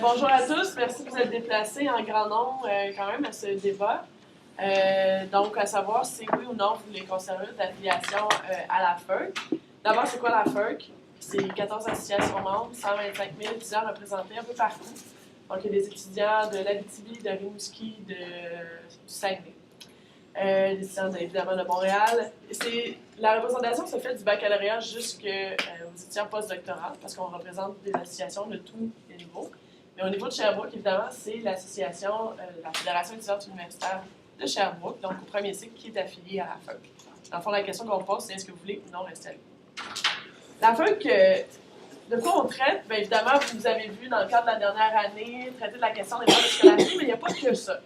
Bonjour à tous, merci de vous être déplacés en grand nombre quand même à ce débat. Donc, à savoir si oui ou non vous voulez conserver votre affiliation à la FERC. D'abord, c'est quoi la FERC? C'est 14 associations membres, 125 000 étudiants représentés un peu partout. Donc, il y a des étudiants de l'Abitibi, de Rimouski, du Saguenay. Des étudiants évidemment de Montréal. La représentation se fait du baccalauréat jusqu'aux étudiants postdoctoraux parce qu'on représente des associations de tous les niveaux. Mais au niveau de Sherbrooke, évidemment, c'est l'association, la Fédération étudiante universitaire de Sherbrooke, donc au premier cycle, qui est affiliée à la FERC. Dans le fond, la question qu'on pose, c'est est-ce que vous voulez ou non rester à lui? La FERC, de quoi on traite? Bien, évidemment, vous avez vu dans le cadre de la dernière année, traiter de la question des ordres de scolarité, mais il n'y a pas que ça.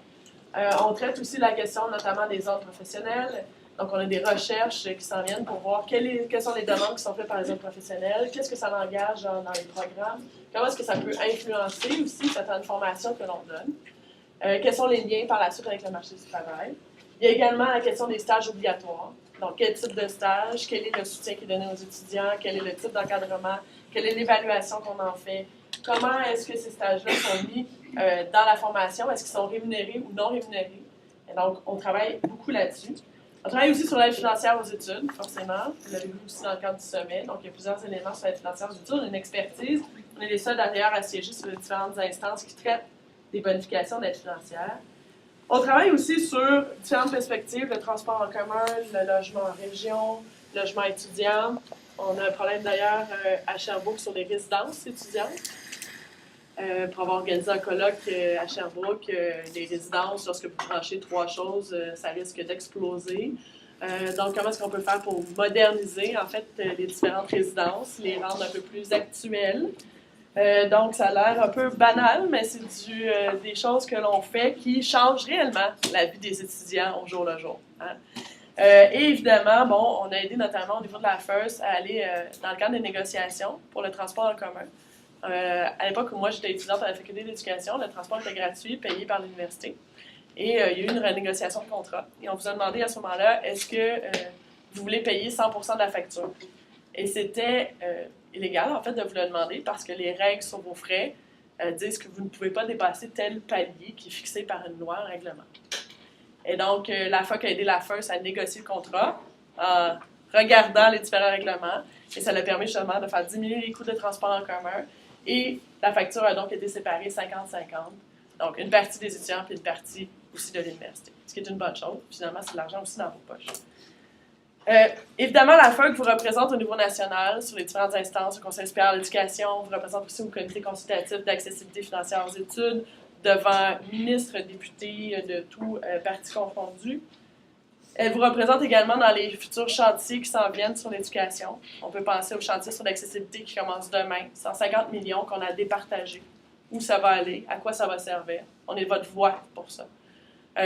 On traite aussi la question notamment des ordres professionnels. Donc, on a des recherches qui s'en viennent pour voir quelles sont les demandes qui sont faites par les ordres professionnels, qu'est-ce que ça engage dans les programmes, comment est-ce que ça peut influencer aussi certaines formations que l'on donne, quels sont les liens par la suite avec le marché du travail. Il y a également la question des stages obligatoires. Donc, quel type de stage, quel est le soutien qui est donné aux étudiants, quel est le type d'encadrement, quelle est l'évaluation qu'on en fait, comment est-ce que ces stages-là sont mis dans la formation, est-ce qu'ils sont rémunérés ou non rémunérés. Et donc, on travaille beaucoup là-dessus. On travaille aussi sur l'aide financière aux études, forcément. Vous l'avez vu aussi dans le cadre du sommet. Donc, il y a plusieurs éléments sur l'aide financière aux études. On a une expertise. On est les seuls d'ailleurs à siéger sur les différentes instances qui traitent des bonifications d'aide financière. On travaille aussi sur différentes perspectives, le transport en commun, le logement en région, le logement étudiant. On a un problème d'ailleurs à Sherbrooke sur les résidences étudiantes. Pour avoir organisé un colloque à Sherbrooke, les résidences, lorsque vous branchez trois choses, ça risque d'exploser. Donc, comment est-ce qu'on peut faire pour moderniser, en fait, les différentes résidences, les rendre un peu plus actuelles? Donc, ça a l'air un peu banal, mais c'est des choses que l'on fait qui changent réellement la vie des étudiants au jour le jour. Hein? Et évidemment, bon, on a aidé notamment au niveau de la FIRST à aller dans le cadre des négociations pour le transport en commun. À l'époque où moi j'étais étudiante à la faculté d'éducation, le transport était gratuit, payé par l'université. Et il y a eu une renégociation de contrat. Et on vous a demandé à ce moment-là, est-ce que vous voulez payer 100% de la facture? Et c'était illégal, en fait, de vous le demander parce que les règles sur vos frais disent que vous ne pouvez pas dépasser tel palier qui est fixé par une loi, un règlement. Et donc, la FOC a aidé la FIRST à négocier le contrat en regardant les différents règlements. Et ça a permis justement de faire diminuer les coûts de transport en commun. Et la facture a donc été séparée 50-50. Donc, une partie des étudiants puis une partie aussi de l'université. Ce qui est une bonne chose. Finalement, c'est de l'argent aussi dans vos poches. Évidemment, la FERC vous représente au niveau national sur les différentes instances, le Conseil supérieur de l'éducation, vous représente aussi au comité consultatif d'accessibilité financière aux études, devant ministres, députés de tous partis confondus. Elle vous représente également dans les futurs chantiers qui s'en viennent sur l'éducation. On peut penser au chantier sur l'accessibilité qui commence demain, 150 millions qu'on a départagés. Où ça va aller, à quoi ça va servir. On est votre voix pour ça.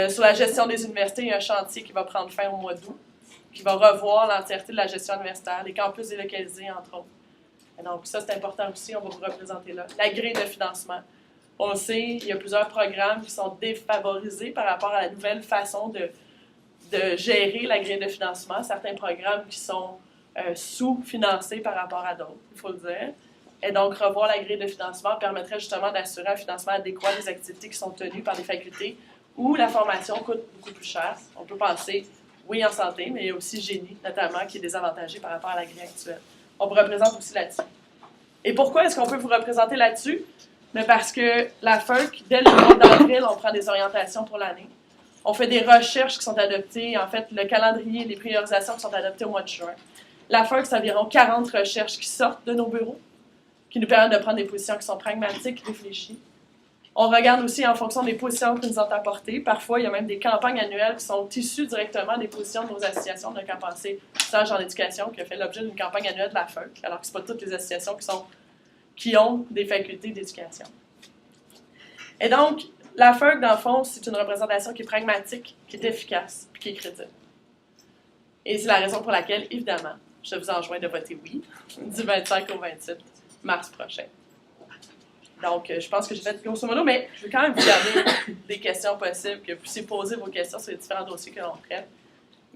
Sur la gestion des universités, il y a un chantier qui va prendre fin au mois d'août, qui va revoir l'entièreté de la gestion universitaire, les campus délocalisés, entre autres. Et donc, ça, c'est important aussi, on va vous représenter là. La grille de financement. On le sait, il y a plusieurs programmes qui sont défavorisés par rapport à la nouvelle façon de gérer la grille de financement. Certains programmes qui sont sous-financés par rapport à d'autres, il faut le dire. Et donc, revoir la grille de financement permettrait justement d'assurer un financement adéquat des activités qui sont tenues par les facultés où la formation coûte beaucoup plus cher. On peut penser, oui, en santé, mais il y a aussi génie, notamment, qui est désavantagé par rapport à la grille actuelle. On vous représente aussi là-dessus. Et pourquoi est-ce qu'on peut vous représenter là-dessus? Mais parce que la FERC, dès le mois d'avril, on prend des orientations pour l'année. On fait des recherches qui sont adoptées, en fait, le calendrier, les priorisations qui sont adoptées au mois de juin. La FERC, c'est environ 40 recherches qui sortent de nos bureaux, qui nous permettent de prendre des positions qui sont pragmatiques, réfléchies. On regarde aussi en fonction des positions que nous ont apportées. Parfois, il y a même des campagnes annuelles qui sont issues directement des positions de nos associations. On a qu'à penser Sage en éducation qui a fait l'objet d'une campagne annuelle de la FERC, alors que ce n'est pas toutes les associations qui ont des facultés d'éducation. Et donc, la FERC, dans le fond, c'est une représentation qui est pragmatique, qui est efficace, puis qui est crédible. Et c'est la raison pour laquelle, évidemment, je vous enjoins de voter oui, du 25 au 28 mars prochain. Donc, je pense que j'ai fait grosso modo, mais je vais quand même vous garder des questions possibles, que vous puissiez poser vos questions sur les différents dossiers que l'on traite.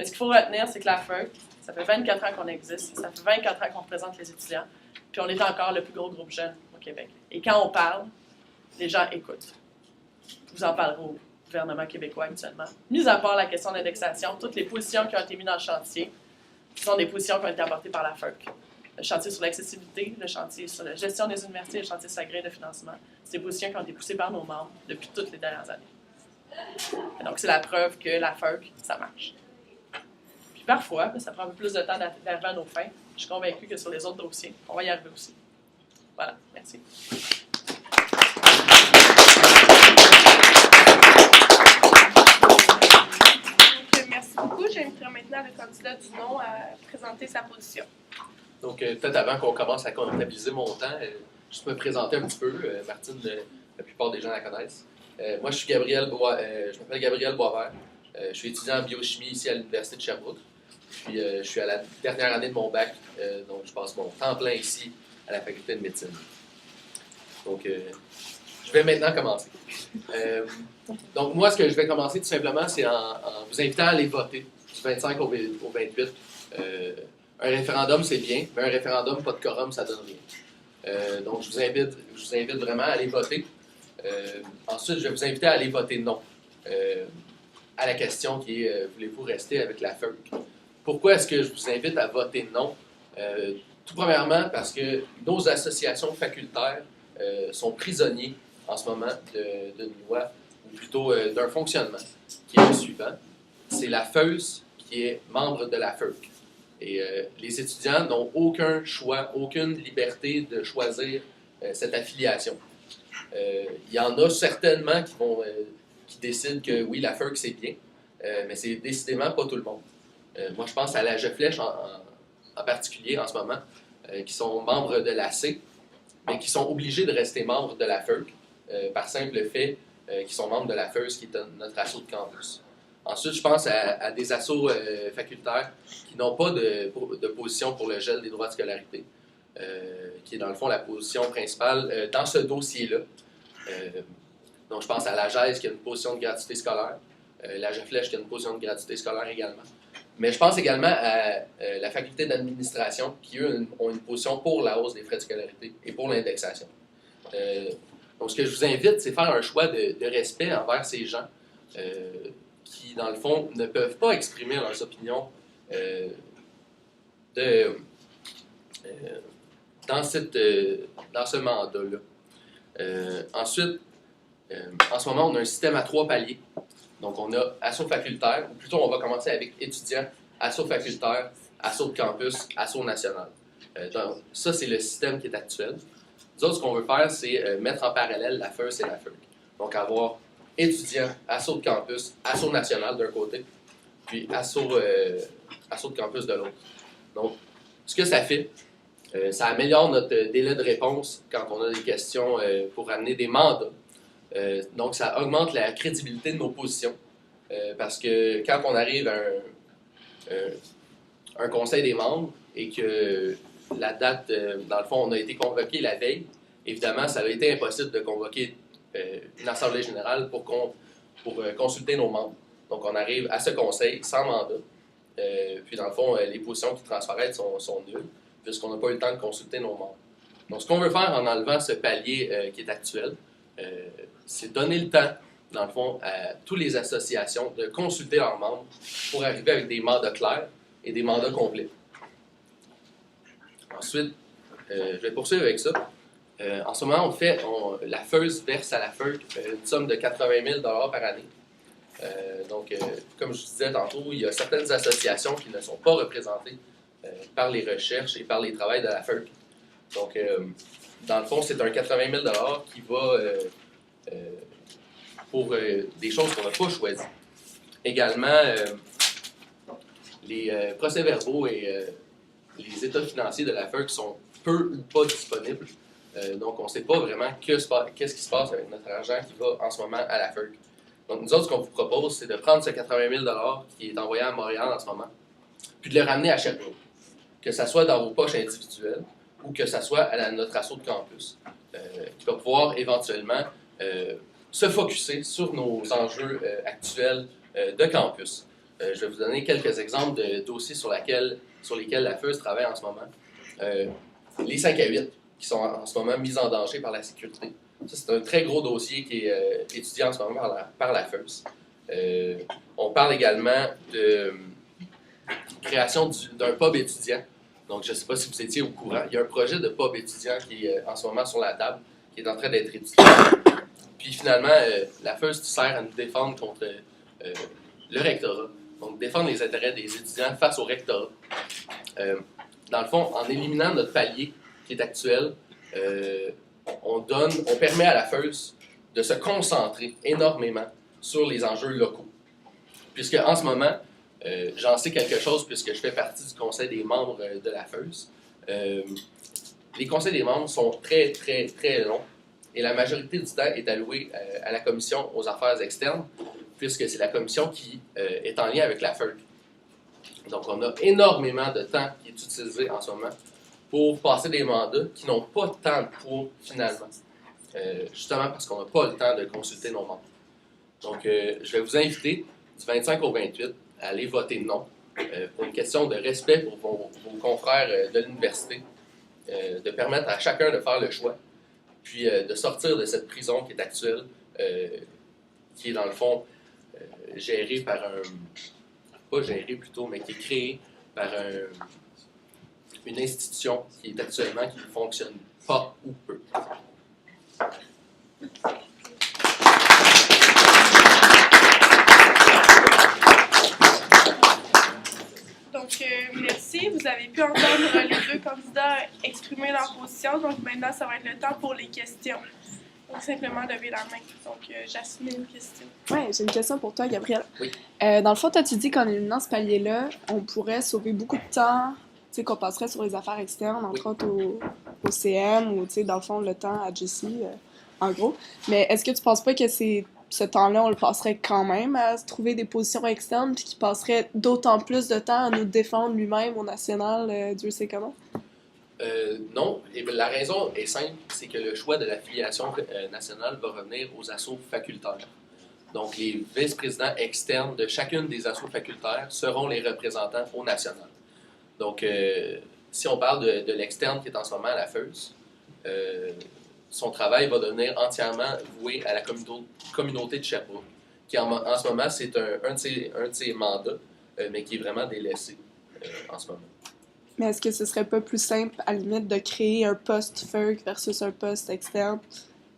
Mais ce qu'il faut retenir, c'est que la FEUC, ça fait 24 ans qu'on existe, ça fait 24 ans qu'on représente les étudiants, puis on est encore le plus gros groupe jeune au Québec. Et quand on parle, les gens écoutent. Vous en parlerez au gouvernement québécois actuellement. Mis à part la question d'indexation, toutes les positions qui ont été mises dans le chantier, ce sont des positions qui ont été apportées par la FEUC. Le chantier sur l'accessibilité, le chantier sur la gestion des universités, le chantier sur la grille de financement, c'est des positions qui ont été poussées par nos membres depuis toutes les dernières années. Et donc, c'est la preuve que la FEUC, ça marche. Puis parfois, ça prend un peu plus de temps d'arriver à nos fins. Je suis convaincue que sur les autres dossiers, on va y arriver aussi. Voilà, merci. Merci beaucoup. J'inviterai maintenant le candidat du non à présenter sa position. Donc, peut-être avant qu'on commence à comptabiliser mon temps, juste me présenter un petit peu. Martine, la plupart des gens la connaissent. Moi, je m'appelle Gabriel Boisvert. Je suis étudiant en biochimie ici à l'Université de Sherbrooke. Puis, je suis à la dernière année de mon bac, donc je passe mon temps plein ici à la faculté de médecine. Donc, je vais maintenant commencer. Donc, moi, ce que je vais commencer tout simplement, c'est en vous invitant à aller voter du 25 au 28. Un référendum, c'est bien, mais un référendum, pas de quorum, ça donne rien. Donc, je vous invite vraiment à aller voter. Ensuite, je vais vous inviter à aller voter non à la question qui est voulez-vous rester avec la FEUC? Pourquoi est-ce que je vous invite à voter non? Tout premièrement, parce que nos associations facultaires sont prisonniers en ce moment d'une loi, ou plutôt d'un fonctionnement, qui est le suivant. C'est la FEUS qui est membre de la FEUC. Et les étudiants n'ont aucun choix, aucune liberté de choisir cette affiliation. Il y en a certainement qui décident que oui, la FEUC c'est bien, mais c'est décidément pas tout le monde. Moi, je pense à la Flèche en particulier en ce moment, qui sont membres de l'AC, mais qui sont obligés de rester membres de la FEUC par simple fait qu'ils sont membres de la FEUS, qui est notre asso de campus. Ensuite, je pense à des assos facultaires qui n'ont pas de position pour le gel des droits de scolarité, qui est dans le fond la position principale dans ce dossier-là. Donc, je pense à la GES qui a une position de gratuité scolaire, la Flèche qui a une position de gratuité scolaire également. Mais je pense également à la faculté d'administration qui, eux, ont une position pour la hausse des frais de scolarité et pour l'indexation. Donc, ce que je vous invite, c'est faire un choix de respect envers ces gens qui, dans le fond, ne peuvent pas exprimer leurs opinions dans ce mandat-là. Ensuite, en ce moment, on a un système à 3 paliers. Donc, on a asso facultaire, ou plutôt on va commencer avec étudiants, asso facultaire, asso de campus, asso national. Donc, ça, c'est le système qui est actuel. Nous autres, ce qu'on veut faire, c'est mettre en parallèle la FEUS et la FEUC. Donc, avoir étudiants, asso de campus, asso national d'un côté, puis asso de campus de l'autre. Donc, ce que ça fait, ça améliore notre délai de réponse quand on a des questions pour amener des mandats. Donc, ça augmente la crédibilité de nos positions parce que quand on arrive à un conseil des membres et que la date, dans le fond, on a été convoqué la veille, évidemment, ça a été impossible de convoquer une assemblée générale pour consulter nos membres. Donc, on arrive à ce conseil sans mandat. Puis, dans le fond, les positions qui transparaissent sont nulles puisqu'on n'a pas eu le temps de consulter nos membres. Donc, ce qu'on veut faire en enlevant ce palier qui est actuel, c'est donner le temps, dans le fond, à toutes les associations de consulter leurs membres pour arriver avec des mandats clairs et des mandats complets. Ensuite, je vais poursuivre avec ça. En ce moment, la FEUS verse à la FEUC une somme de 80 000 par année. Donc, comme je disais tantôt, il y a certaines associations qui ne sont pas représentées par les recherches et par les travaux de la FEUC. Donc, dans le fond, c'est un 80 000 qui va pour des choses qu'on n'a pas choisies. Également, les procès-verbaux et les états financiers de la FEUC sont peu ou pas disponibles. Donc, on ne sait pas vraiment qu'est-ce qui se passe avec notre argent qui va en ce moment à la FEUC. Donc, nous autres, ce qu'on vous propose, c'est de prendre ce 80 000 qui est envoyé à Montréal en ce moment, puis de le ramener à Sherbrooke. Que ce soit dans vos poches individuelles ou que ce soit à notre asso de campus, qui va pouvoir éventuellement se focusser sur nos enjeux actuels de campus. Je vais vous donner quelques exemples de dossiers sur lesquels la FEUS travaille en ce moment. Les 5 à 8, qui sont en ce moment mis en danger par la sécurité. Ça, c'est un très gros dossier qui est étudié en ce moment par la FEUS. On parle également de création d'un pub étudiant. Donc, je ne sais pas si vous étiez au courant. Il y a un projet de pub étudiant qui est en ce moment sur la table, qui est en train d'être étudié. Puis finalement, la FEUS sert à nous défendre contre le rectorat. Donc, défendre les intérêts des étudiants face au rectorat. Dans le fond, en éliminant notre palier qui est actuel, on permet à la FEUS de se concentrer énormément sur les enjeux locaux. Puisque en ce moment, j'en sais quelque chose puisque je fais partie du conseil des membres de la FEUS. Les conseils des membres sont très, très, très longs et la majorité du temps est allouée à la commission aux affaires externes puisque c'est la commission qui est en lien avec la FEUC. Donc, on a énormément de temps qui est utilisé en ce moment pour passer des mandats qui n'ont pas tant de poids finalement. Justement parce qu'on n'a pas le temps de consulter nos membres. Donc, je vais vous inviter du 25 au 28 à aller voter non pour une question de respect pour vos confrères de l'université, de permettre à chacun de faire le choix, puis de sortir de cette prison qui est actuelle, qui est dans le fond gérée par pas gérée plutôt, mais qui est créée par une institution qui est actuellement qui ne fonctionne pas ou peu. Donc, merci. Vous avez pu entendre les deux candidats exprimer leur position. Donc, maintenant, ça va être le temps pour les questions. Donc, simplement lever la main. Donc, Jasmine, une question. Oui, j'ai une question pour toi, Gabrielle. Oui. Dans le fond, toi, tu dis qu'en éliminant ce palier-là, on pourrait sauver beaucoup de temps, tu sais, qu'on passerait sur les affaires externes, entre autres au CM, ou, tu sais, dans le fond, le temps à Jessie, en gros. Mais est-ce que tu penses pas que ce temps-là, on le passerait quand même à se trouver des positions externes, puis qu'il passerait d'autant plus de temps à nous défendre lui-même au national, Dieu sait comment? Non, et la raison est simple, c'est que le choix de l'affiliation nationale va revenir aux assos facultaires. Donc, les vice-présidents externes de chacune des assos facultaires seront les représentants au national. Donc, si on parle de l'externe qui est en ce moment à la FEUS, son travail va devenir entièrement voué à la communauté de Sherbrooke, qui en ce moment, c'est un de ses mandats, mais qui est vraiment délaissé en ce moment. Mais est-ce que ce serait pas plus simple, à la limite, de créer un poste FEUC versus un poste externe?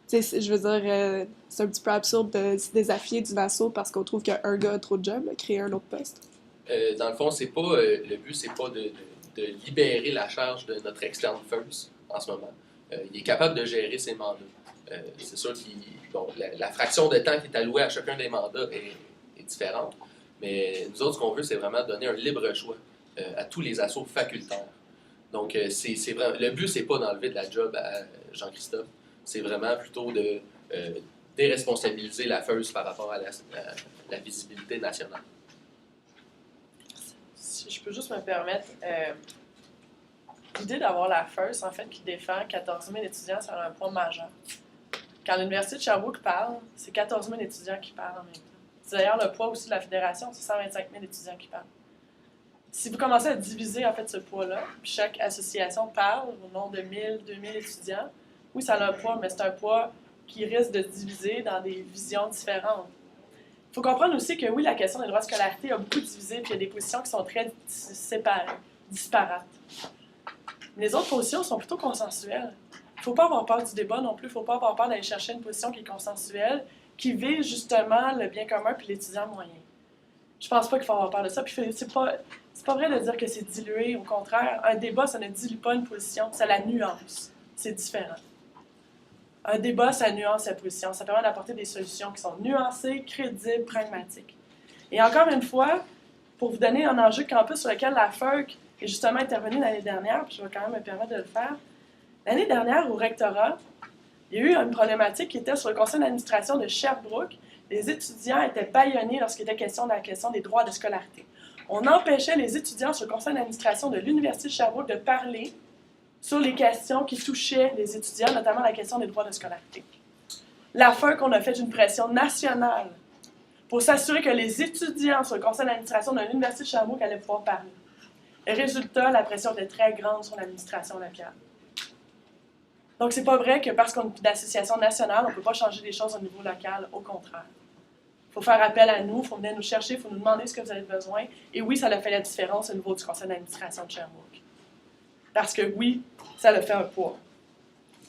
Tu sais, je veux dire, c'est un petit peu absurde de se désafier d'une asso parce qu'on trouve qu'un gars a trop de job, créer un autre poste. Dans le fond, c'est pas, le but, c'est pas de libérer la charge de notre externe FEUS en ce moment. Il est capable de gérer ses mandats. C'est sûr que la fraction de temps qui est allouée à chacun des mandats est différente, mais nous autres, ce qu'on veut, c'est vraiment donner un libre choix à tous les assos facultaires. Donc, le but, c'est pas d'enlever de la job à Jean-Christophe, c'est vraiment plutôt de déresponsabiliser la FEUS par rapport à la visibilité nationale. Si je peux juste me permettre, l'idée d'avoir la FEUS, en fait, qui défend 14 000 étudiants, c'est un point majeur. Quand l'Université de Sherbrooke parle, c'est 14 000 étudiants qui parlent en même temps. C'est d'ailleurs le poids aussi de la fédération, c'est 125 000 étudiants qui parlent. Si vous commencez à diviser en fait ce poids-là, puis chaque association parle au nom de 1000, 2000 étudiants, oui, ça a un poids, mais c'est un poids qui risque de se diviser dans des visions différentes. Il faut comprendre aussi que oui, la question des droits de scolarité a beaucoup divisé, puis il y a des positions qui sont très séparées, disparates. Mais les autres positions sont plutôt consensuelles. Il ne faut pas avoir peur du débat non plus, il ne faut pas avoir peur d'aller chercher une position qui est consensuelle, qui vise justement le bien commun puis l'étudiant moyen. Je pense pas qu'il faut avoir peur de ça, puis c'est pas vrai de dire que c'est dilué, au contraire, un débat, ça ne dilue pas une position, ça la nuance, c'est différent. Un débat, ça nuance la position, ça permet d'apporter des solutions qui sont nuancées, crédibles, pragmatiques. Et encore une fois, pour vous donner un enjeu campus sur lequel la FEUC est justement intervenue l'année dernière, puis je vais quand même me permettre de le faire, l'année dernière, au rectorat, il y a eu une problématique qui était sur le conseil d'administration de Sherbrooke. Les étudiants étaient bâillonnés lorsqu'il était question de la question des droits de scolarité. On empêchait les étudiants sur le conseil d'administration de l'Université de Sherbrooke de parler sur les questions qui touchaient les étudiants, notamment la question des droits de scolarité. La FEUC, on a fait une pression nationale pour s'assurer que les étudiants sur le conseil d'administration de l'Université de Sherbrooke allaient pouvoir parler. Le résultat, la pression était très grande sur l'administration locale. Donc, c'est pas vrai que parce qu'on est une association nationale, on ne peut pas changer les choses au niveau local. Au contraire. Il faut faire appel à nous, il faut venir nous chercher, il faut nous demander ce que vous avez besoin. Et oui, ça a fait la différence au niveau du conseil d'administration de Sherbrooke. Parce que oui, ça a fait un poids.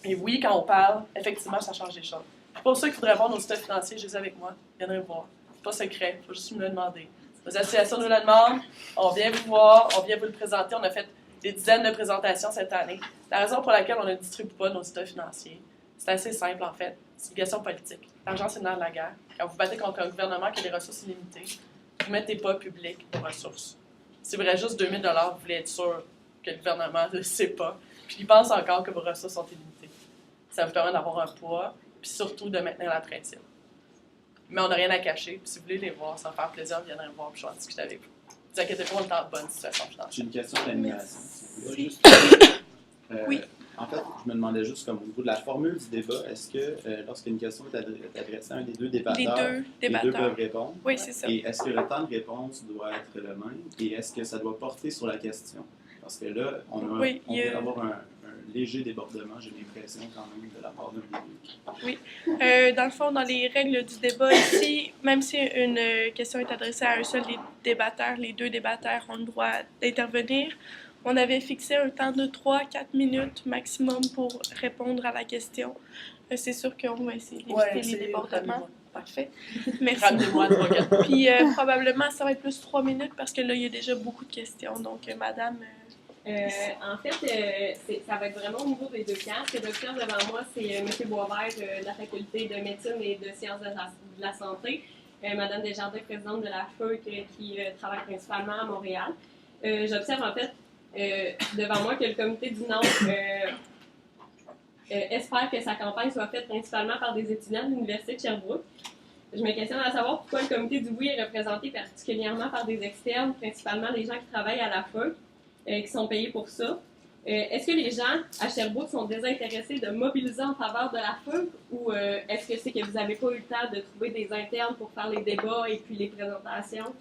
Et oui, quand on parle, effectivement, ça change les choses. Pour ceux qui voudraient voir nos états financiers, je les ai avec moi. Viendrez voir. C'est pas secret, il faut juste me le demander. Nos associations nous le demandent, on vient vous voir, on vient vous le présenter. On a fait des dizaines de présentations cette année. La raison pour laquelle on ne distribue pas nos états financiers, c'est assez simple en fait. C'est une question politique. L'argent, c'est le nerf de la guerre. Quand vous battez contre un gouvernement qui a des ressources illimitées, vous ne mettez pas public vos ressources. Si vous voulez juste 2 000 $, vous voulez être sûr que le gouvernement ne le sait pas, puis il pense encore que vos ressources sont illimitées. Ça vous permet d'avoir un poids, puis surtout de maintenir la pression. Mais on n'a rien à cacher, puis si vous voulez les voir, ça va faire plaisir, viendrez me voir, puis je vais en discuter avec vous. Ne vous inquiétez pas, on est en bonne situation financière. J'ai une question d'animation. Merci. Oui. En fait, je me demandais juste, comme au niveau de la formule du débat, est-ce que lorsqu'une question est adressée à un des deux débatteurs, les deux peuvent répondre? Oui, c'est ça. Et est-ce que le temps de réponse doit être le même? Et est-ce que ça doit porter sur la question? Parce que là, on peut avoir un léger débordement, j'ai l'impression, quand même, de la part d'un des deux. Oui. Dans le fond, dans les règles du débat ici, même si une question est adressée à un seul des débatteurs, les deux débatteurs ont le droit d'intervenir. On avait fixé un temps de 3-4 minutes maximum pour répondre à la question. C'est sûr qu'on va essayer d'éviter les débordements. Parfait. Merci. Ramenez-moi 3-4. Puis probablement, ça va être plus 3 minutes parce que là, il y a déjà beaucoup de questions. Donc, madame... En fait, ça va être vraiment au niveau des deux pièces. Le docteur devant moi, c'est M. Boisvert de la faculté de médecine et de sciences de la santé. Mme Desjardins, présidente de la FEUC, qui travaille principalement à Montréal. J'observe en fait devant moi que le comité du non espère que sa campagne soit faite principalement par des étudiants de l'Université de Sherbrooke. Je me questionne à savoir pourquoi le comité du oui est représenté particulièrement par des externes, principalement les gens qui travaillent à la FEUC. Qui sont payés pour ça. Est-ce que les gens à Sherbrooke sont désintéressés de mobiliser en faveur de la FEUC ou est-ce que c'est que vous n'avez pas eu le temps de trouver des internes pour faire les débats et puis les présentations?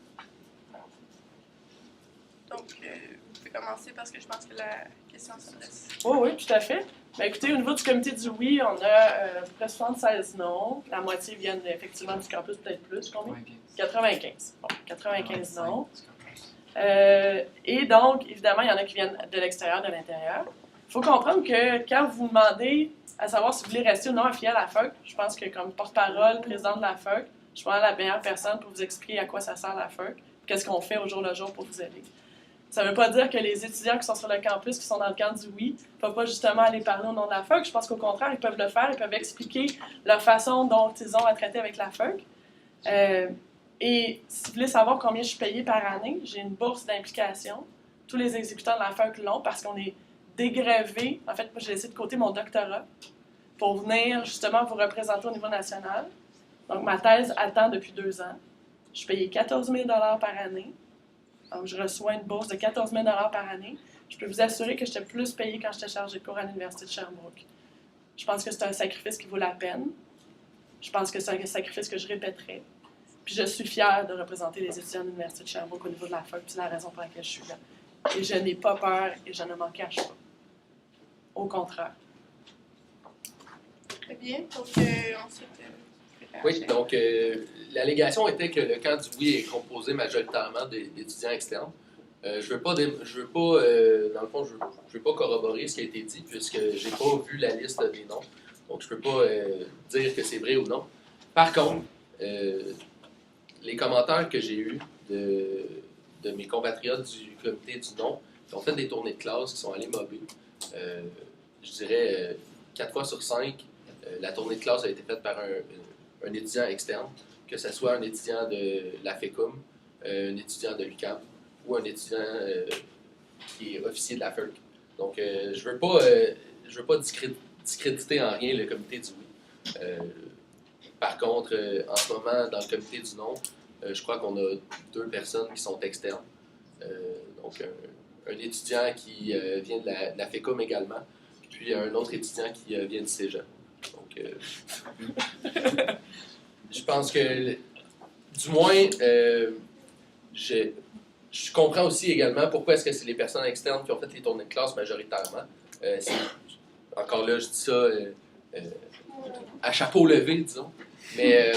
Donc, vous pouvez commencer parce que je pense que la question s'adresse. Oui, tout à fait. Bien, écoutez, au niveau du comité du oui, on a presque 76 noms. La moitié viennent effectivement du campus, peut-être plus. Combien? 95. Bon, 95 noms. Et donc, évidemment, il y en a qui viennent de l'extérieur, de l'intérieur. Il faut comprendre que quand vous demandez à savoir si vous voulez rester ou non affilié à la FEUC, je pense que comme porte-parole, présidente de la FEUC, je suis la meilleure personne pour vous expliquer à quoi ça sert la FEUC, qu'est-ce qu'on fait au jour le jour pour vous aider. Ça ne veut pas dire que les étudiants qui sont sur le campus, qui sont dans le camp du oui, ne peuvent pas justement aller parler au nom de la FEUC. Je pense qu'au contraire, ils peuvent le faire, ils peuvent expliquer leur façon dont ils ont à traiter avec la FEUC. Et si vous voulez savoir combien je suis payée par année, j'ai une bourse d'implication. Tous les exécutants de la FEUC l'ont parce qu'on est dégrévé. En fait, moi, j'ai laissé de côté mon doctorat pour venir justement vous représenter au niveau national. Donc, ma thèse attend depuis 2 ans. Je suis payée 14 000 $ par année. Donc, je reçois une bourse de 14 000 $ par année. Je peux vous assurer que j'étais plus payée quand j'étais chargée de cours à l'Université de Sherbrooke. Je pense que c'est un sacrifice qui vaut la peine. Je pense que c'est un sacrifice que je répéterai. Puis je suis fière de représenter les étudiants de l'Université de Sherbrooke au niveau de la FEUC, c'est la raison pour laquelle je suis là. Et je n'ai pas peur et je ne m'en cache pas. Au contraire. Très bien. Donc, ensuite... Oui, donc l'allégation était que le camp du oui est composé majoritairement d'étudiants externes. Je veux pas, dans le fond, je veux pas corroborer ce qui a été dit puisque j'ai pas vu la liste des noms. Donc, je peux pas dire que c'est vrai ou non. Par contre, les commentaires que j'ai eus de mes compatriotes du comité du non, qui ont fait des tournées de classe, qui sont allés mobber, je dirais 4 fois sur 5, la tournée de classe a été faite par un étudiant externe, que ce soit un étudiant de la FECUM, un étudiant de l'UQAM ou un étudiant qui est officier de la FEUC. Donc, je veux pas discréditer en rien le comité du oui. Par contre, en ce moment, dans le comité du non, je crois qu'on a 2 personnes qui sont externes. Donc, un étudiant qui vient de la FECUM également, puis un autre étudiant qui vient du Cégep. Donc, je pense que du moins, je comprends aussi également pourquoi est-ce que c'est les personnes externes qui ont fait les tournées de classe majoritairement. Encore là, je dis ça à chapeau levé, disons. Mais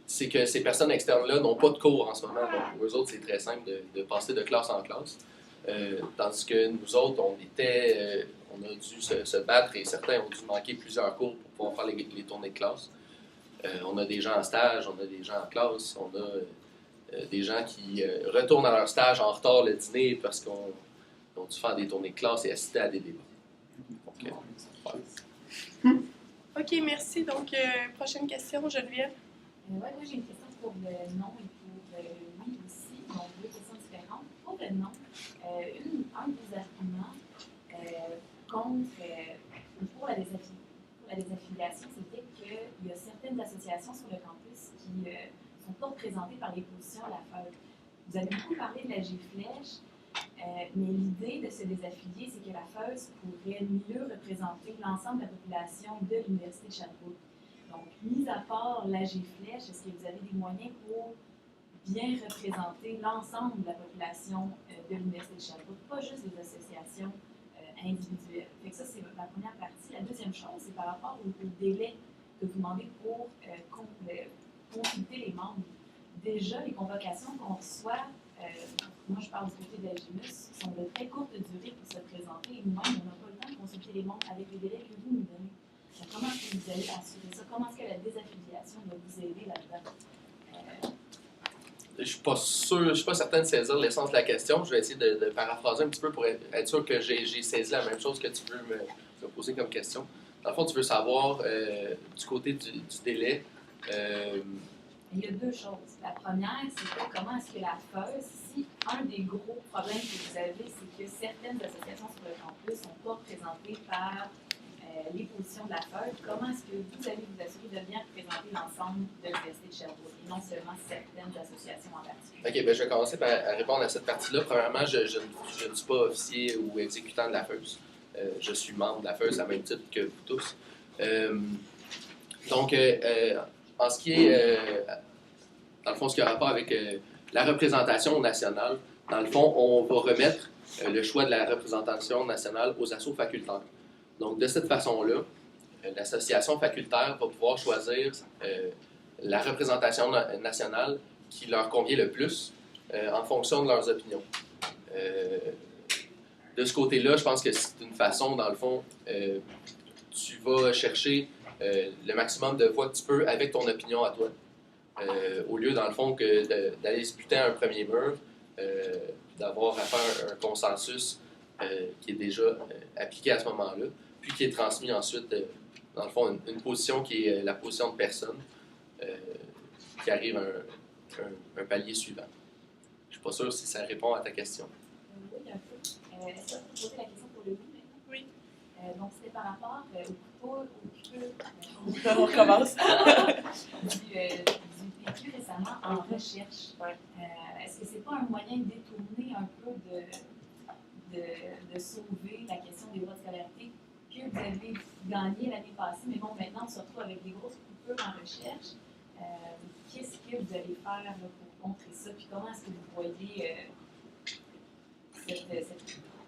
c'est que ces personnes externes-là n'ont pas de cours en ce moment. Donc, pour eux autres, c'est très simple de passer de classe en classe. Tandis que nous autres, on a dû se battre et certains ont dû manquer plusieurs cours pour pouvoir faire les tournées de classe. On a des gens en stage, on a des gens en classe, on a des gens qui retournent à leur stage en retard le dîner parce qu'on a dû faire des tournées de classe et assister à des débats. Donc, voilà. OK, merci. Donc, prochaine question, Geneviève. Oui, moi j'ai une question pour le non et pour oui aussi. Donc, deux questions différentes. Pour le non, un des arguments pour la désaffiliation, c'était qu'il y a certaines associations sur le campus qui ne sont pas représentées par les positions à la FEUD. Vous avez beaucoup parlé de la G-Flèche, mais l'idée de se désaffilier, c'est que la FEUD pourrait mieux représenter l'ensemble de la population de l'Université de Sherbrooke. Donc, mis à part la G-Flèche, est-ce que vous avez des moyens pour bien représenter l'ensemble de la population de l'Université de Sherbrooke, pas juste les associations individuelles? Fait que ça, c'est la première partie. La deuxième chose, c'est par rapport au délai que vous demandez pour consulter les membres. Déjà, les convocations qu'on reçoit, moi je parle du côté de la GIMUS, sont de très courte durée pour se présenter. Et nous-mêmes, on n'a pas le temps de consulter les membres avec les délais que vous nous donnez. Donc, comment est-ce que vous allez assurer ça? Comment est-ce que la désaffiliation va vous aider là-dedans? Je suis pas sûr, je suis pas certain de saisir l'essence de la question. Je vais essayer de paraphraser un petit peu pour être sûr que j'ai saisi la même chose que tu veux me poser comme question. Dans le fond, tu veux savoir du côté du délai. Il y a deux choses. La première, c'est comment est-ce que la FEUS, si un des gros problèmes que vous avez, c'est que certaines associations sur le campus ne sont pas représentées par les positions de la FEUD, comment est-ce que vous allez vous assurer de bien représenter l'ensemble de l'Université de Sherbrooke et non seulement certaines associations en particulier? OK, bien, je vais commencer par répondre à cette partie-là. Premièrement, je ne suis pas officier ou exécutant de la FEUS. Je suis membre de la FEUS à même titre que vous tous. Donc, en ce qui est, dans le fond, ce qui a rapport avec la représentation nationale, dans le fond, on va remettre le choix de la représentation nationale aux assos facultaires. Donc, de cette façon-là, l'association facultaire va pouvoir choisir la représentation nationale qui leur convient le plus en fonction de leurs opinions. De ce côté-là, je pense que c'est une façon, dans le fond, tu vas chercher le maximum de voix que tu peux avec ton opinion à toi. Au lieu, dans le fond, que d'aller se buter à un premier mur, d'avoir à faire un consensus qui est déjà appliqué à ce moment-là, puis qui est transmis ensuite, dans le fond, une position qui est la position de personne qui arrive à un palier suivant. Je ne suis pas sûr si ça répond à ta question. Oui, un peu. Est-ce que vous posez la question pour le oui maintenant? Oui. Donc, c'était par rapport au On recommence. du PQ récemment en recherche. Est-ce que c'est pas un moyen de détourner un peu de sauver la question des voies de scolarité que vous avez gagné l'année passée, mais bon, maintenant on se retrouve avec des grosses coupures en recherche. Qu'est-ce que vous allez faire là, pour contrer ça? Puis comment est-ce que vous voyez cette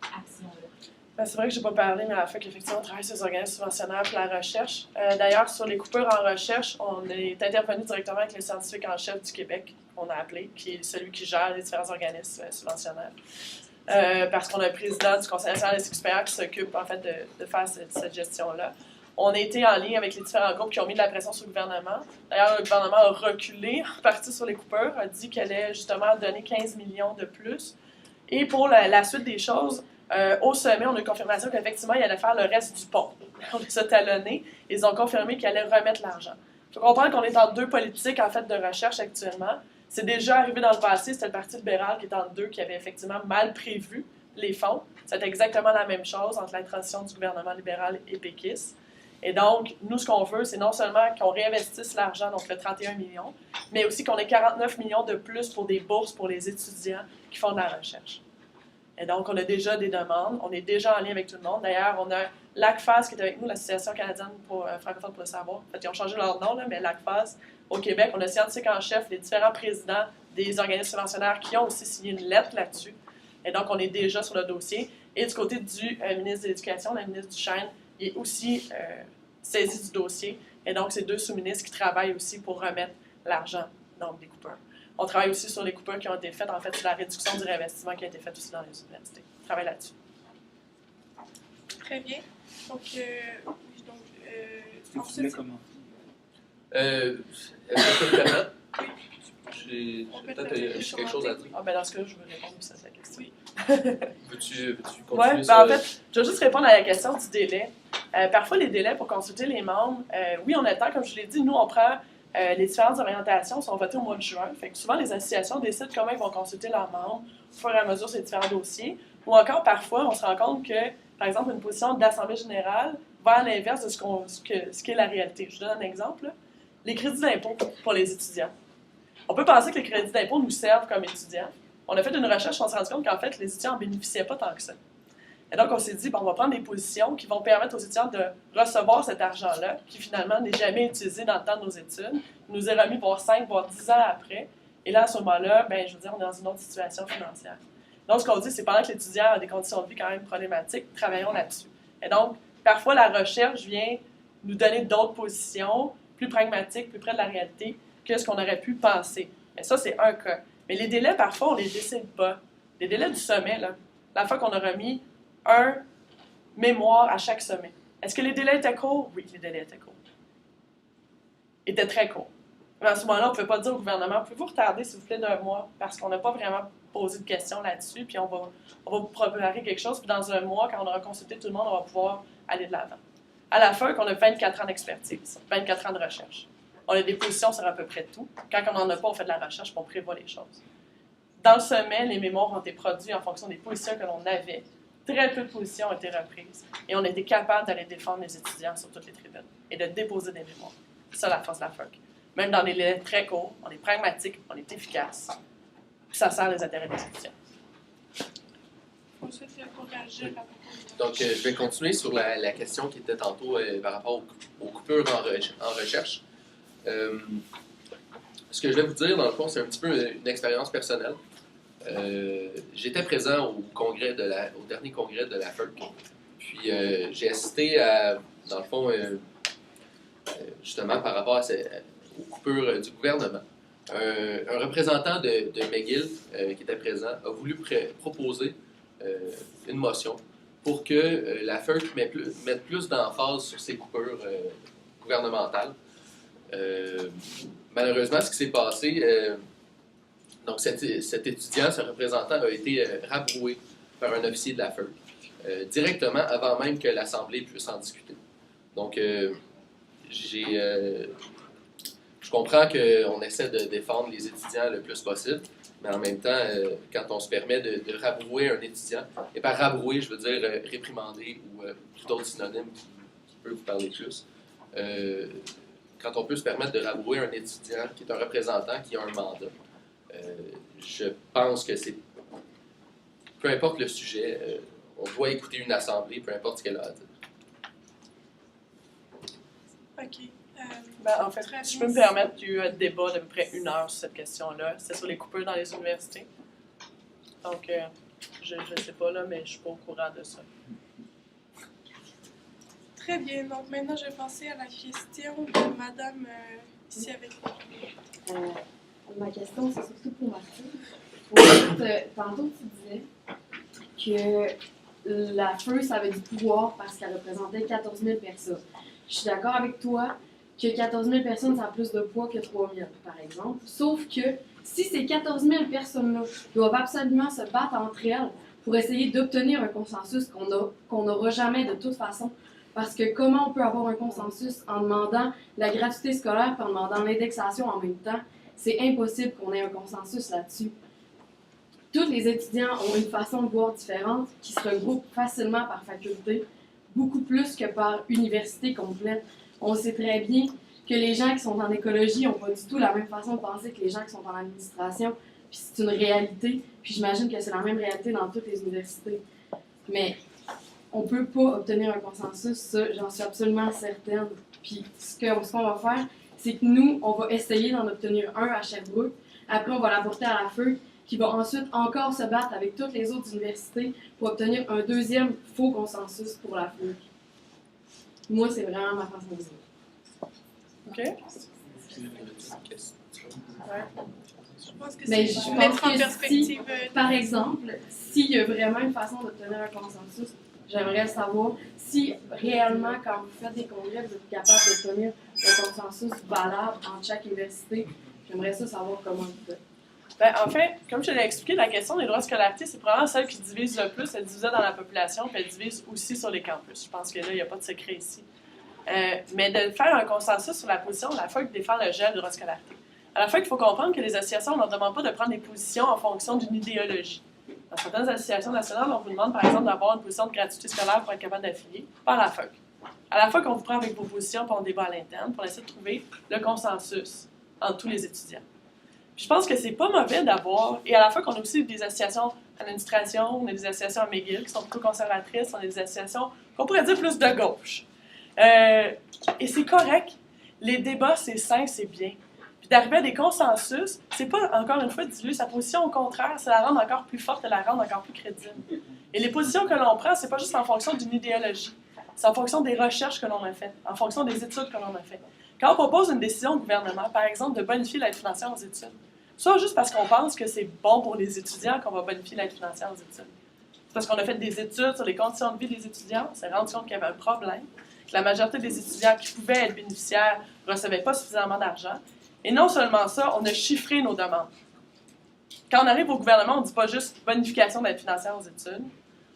action-là? Ben, c'est vrai que je n'ai pas parlé, mais à la fois qu'effectivement, on travaille sur les organismes subventionnaires et la recherche. D'ailleurs, sur les coupures en recherche, on est intervenu directement avec le scientifique en chef du Québec, qu'on a appelé, qui est celui qui gère les différents organismes subventionnaires. Parce qu'on a un président du Conseil national des cycles supérieurs qui s'occupe en fait de faire cette gestion-là. On a été en ligne avec les différents groupes qui ont mis de la pression sur le gouvernement. D'ailleurs, le gouvernement a reculé en partie sur les coupures, a dit qu'elle allait justement donner 15 millions de plus. Et pour la suite des choses, au sommet, on a eu confirmation qu'effectivement, il allait faire le reste du pont. On les a talonnés. Ils ont confirmé qu'ils allaient remettre l'argent. Il faut comprendre qu'on est en deux politiques en fait, de recherche actuellement. C'est déjà arrivé dans le passé, c'était le Parti libéral qui est en deux, qui avait effectivement mal prévu les fonds. C'était exactement la même chose entre la transition du gouvernement libéral et péquiste. Et donc, nous, ce qu'on veut, c'est non seulement qu'on réinvestisse l'argent, donc le 31 millions, mais aussi qu'on ait 49 millions de plus pour des bourses pour les étudiants qui font de la recherche. Et donc, on a déjà des demandes, on est déjà en lien avec tout le monde. D'ailleurs, on a l'ACFAS qui est avec nous, l'Association canadienne pour francophone pour le savoir. En fait, ils ont changé leur nom, là, mais l'ACFAS, au Québec, on a scientifique en chef, les différents présidents des organismes subventionnaires qui ont aussi signé une lettre là-dessus. Et donc, on est déjà sur le dossier. Et du côté du ministre de l'Éducation, la ministre Duchesne, il est aussi saisi du dossier. Et donc, c'est 2 sous-ministres qui travaillent aussi pour remettre l'argent donc des coupeurs. On travaille aussi sur les coupures qui ont été faites, en fait, sur la réduction du réinvestissement qui a été faite aussi dans les universités. On travaille là-dessus. Très bien. Donc, Tu voulais comment? Est-ce que je peux me permettre? J'ai peut-être quelque chose à dire. Ah, ben dans ce cas-là, je veux répondre aussi à cette question. Oui. Veux-tu continuer Oui, sur... en fait, je vais juste répondre à la question du délai. Parfois, les délais pour consulter les membres, oui, on a le temps, comme je l'ai dit, nous, on prend les différentes orientations, sont votées au mois de juin. Fait que souvent, les associations décident comment ils vont consulter leurs membres au fur et à mesure sur les différents dossiers. Ou encore, parfois, on se rend compte que, par exemple, une position d'assemblée générale va à l'inverse de ce qu'est la réalité. Je donne un exemple. Là. Les crédits d'impôt pour les étudiants. On peut penser que les crédits d'impôt nous servent comme étudiants. On a fait une recherche, on s'est rendu compte qu'en fait, les étudiants n'en bénéficiaient pas tant que ça. Et donc, on s'est dit, bon, on va prendre des positions qui vont permettre aux étudiants de recevoir cet argent-là, qui finalement n'est jamais utilisé dans le temps de nos études. Il nous est remis pour 5, voire 10 ans après. Et là, à ce moment-là, ben, je veux dire, on est dans une autre situation financière. Donc, ce qu'on dit, c'est pendant que l'étudiant a des conditions de vie quand même problématiques, travaillons là-dessus. Et donc, parfois, la recherche vient nous donner d'autres positions plus pragmatiques, plus près de la réalité, que ce qu'on aurait pu penser. Mais ça, c'est un cas. Mais les délais, parfois, on ne les décide pas. Les délais du sommet, là, la fois qu'on a remis un mémoire à chaque sommet. Est-ce que les délais étaient courts? Oui, les délais étaient courts. Ils étaient très courts. Mais à ce moment-là, on ne peut pas dire au gouvernement, pouvez-vous retarder, s'il vous plaît, d'1 mois, parce qu'on n'a pas vraiment posé de questions là-dessus, puis on va vous préparer quelque chose, puis dans 1 mois, quand on aura consulté tout le monde, on va pouvoir aller de l'avant. À la fin, on a 24 ans d'expertise, 24 ans de recherche. On a des positions sur à peu près tout. Quand on n'en a pas, on fait de la recherche, puis on prévoit les choses. Dans le sommet, les mémoires ont été produits en fonction des positions que l'on avait. Très peu de positions ont été reprises. Et on a été capable d'aller défendre les étudiants sur toutes les tribunes et de déposer des mémoires. C'est ça la force de la FERC. Même dans des délais très courts, on est pragmatique, on est efficace. Puis ça sert les intérêts des étudiants. Ensuite, il faut réagir à Donc, je vais continuer sur la question qui était tantôt par rapport aux coupures en recherche. Ce que je vais vous dire, dans le fond, c'est un petit peu une expérience personnelle. J'étais présent au dernier congrès de la FERC. Puis, j'ai assisté à, dans le fond, justement, par rapport aux coupures du gouvernement. Un représentant de McGill, qui était présent, a voulu proposer une motion pour que la FERC mette plus d'emphase sur ces coupures gouvernementales. Malheureusement, ce qui s'est passé, donc cet étudiant, ce représentant, a été rabroué par un officier de la FERC directement avant même que l'Assemblée puisse en discuter. Donc, je comprends qu'on essaie de défendre les étudiants le plus possible, mais en même temps, quand on se permet de rabrouer un étudiant, et par rabrouer, je veux dire réprimander ou tout autre synonyme qui peut vous parler plus, quand on peut se permettre de rabrouer un étudiant qui est un représentant qui a un mandat, je pense que c'est... Peu importe le sujet, on doit écouter une assemblée, peu importe ce qu'elle a à dire. OK. En fait, si je peux me permettre, il y a eu un débat d'à peu près 1 heure sur cette question-là. C'est sur les coupures dans les universités. Donc, je ne sais pas, là, mais je ne suis pas au courant de ça. Très bien. Donc, maintenant, je vais passer à la question de madame ici avec nous. Ma question, c'est surtout pour Martine. Tantôt, tu disais que la FEU, ça avait du pouvoir parce qu'elle représentait 14 000 personnes. Je suis d'accord avec toi que 14 000 personnes, ça a plus de poids que 3 000, par exemple. Sauf que si ces 14 000 personnes-là doivent absolument se battre entre elles pour essayer d'obtenir un consensus qu'on n'aura jamais de toute façon, parce que comment on peut avoir un consensus en demandant la gratuité scolaire et en demandant l'indexation en même temps? C'est impossible qu'on ait un consensus là-dessus. Tous les étudiants ont une façon de voir différente qui se regroupe facilement par faculté, beaucoup plus que par université complète. On sait très bien que les gens qui sont en écologie n'ont pas du tout la même façon de penser que les gens qui sont en administration puis c'est une réalité, puis j'imagine que c'est la même réalité dans toutes les universités. Mais on peut pas obtenir un consensus, ça, j'en suis absolument certaine. Puis ce qu'on va faire, c'est que nous, on va essayer d'en obtenir un à Sherbrooke, après on va l'apporter à la FEUC, qui va ensuite encore se battre avec toutes les autres universités pour obtenir un deuxième faux consensus pour la FEUC. Moi, c'est vraiment ma façon de dire. OK? Je pense que Mais c'est je mettre pense en que perspective. Par exemple, s'il y a vraiment une façon d'obtenir un consensus, j'aimerais savoir si réellement, quand vous faites des congrès, vous êtes capable d'obtenir un consensus valable entre chaque université. J'aimerais savoir comment vous faites. Ben, en fait, comme je te l'ai expliqué, la question des droits de scolarité, c'est probablement celle qui divise le plus. Elle divise dans la population, puis elle divise aussi sur les campus. Je pense que là, il n'y a pas de secret ici. Mais de faire un consensus sur la position, la FEUC défend le gel des droits de scolarité. À la FEUC, il faut comprendre que les associations, on ne leur demande pas de prendre des positions en fonction d'une idéologie. Dans certaines associations nationales, on vous demande, par exemple, d'avoir une position de gratuité scolaire pour être capable d'affilier par la FEUC. À la FEUC, on vous prend avec vos positions, puis on débat à l'interne pour essayer de trouver le consensus entre tous les étudiants. Puis je pense que c'est pas mauvais d'avoir, et à la FEUC, on a aussi des associations à l'administration, on a des associations à McGill qui sont plutôt conservatrices, on a des associations qu'on pourrait dire plus de gauche. Et c'est correct. Les débats, c'est sain, c'est bien. Puis d'arriver à des consensus, c'est pas, encore une fois, diluer sa position. Au contraire, c'est la rendre encore plus forte et la rendre encore plus crédible. Et les positions que l'on prend, c'est pas juste en fonction d'une idéologie. C'est en fonction des recherches que l'on a faites, en fonction des études que l'on a faites. Quand on propose une décision au gouvernement, par exemple, de bonifier l'aide financière aux études, soit juste parce qu'on pense que c'est bon pour les étudiants qu'on va bonifier l'aide financière aux études. C'est parce qu'on a fait des études sur les conditions de vie des étudiants, on s'est rendu compte qu'il y avait un problème, que la majorité des étudiants qui pouvaient être bénéficiaires ne recevaient pas suffisamment d'argent. Et non seulement ça, on a chiffré nos demandes. Quand on arrive au gouvernement, on ne dit pas juste bonification d'aide financière aux études,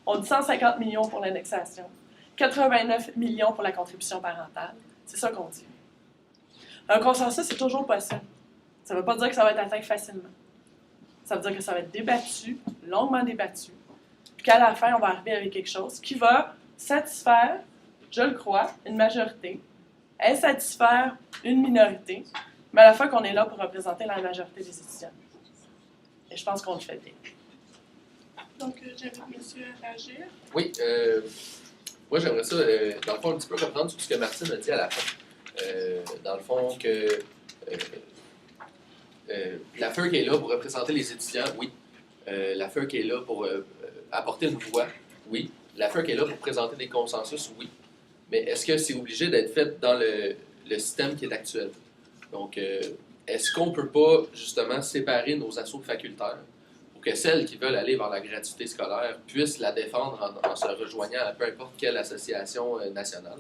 on dit 150 millions pour l'indexation, 89 millions pour la contribution parentale. C'est ça qu'on dit. Un consensus, c'est toujours possible. Ça ne veut pas dire que ça va être atteint facilement. Ça veut dire que ça va être débattu, longuement débattu, puis qu'à la fin, on va arriver avec quelque chose qui va satisfaire, je le crois, une majorité, insatisfaire une minorité, mais à la fin qu'on est là pour représenter la majorité des étudiants. Et je pense qu'on le fait bien. Donc, j'invite monsieur à réagir. Oui, moi j'aimerais ça, dans le fond, un petit peu comprendre sur ce que Martine a dit à la fin. Dans le fond, que la FEUC est là pour représenter les étudiants, oui. La FEUC est là pour apporter une voix, oui. La FEUC est là pour présenter des consensus, oui. Mais est-ce que c'est obligé d'être fait dans le système qui est actuel? Donc, est-ce qu'on ne peut pas, justement, séparer nos assos facultaires pour que celles qui veulent aller vers la gratuité scolaire puissent la défendre en se rejoignant à peu importe quelle association nationale?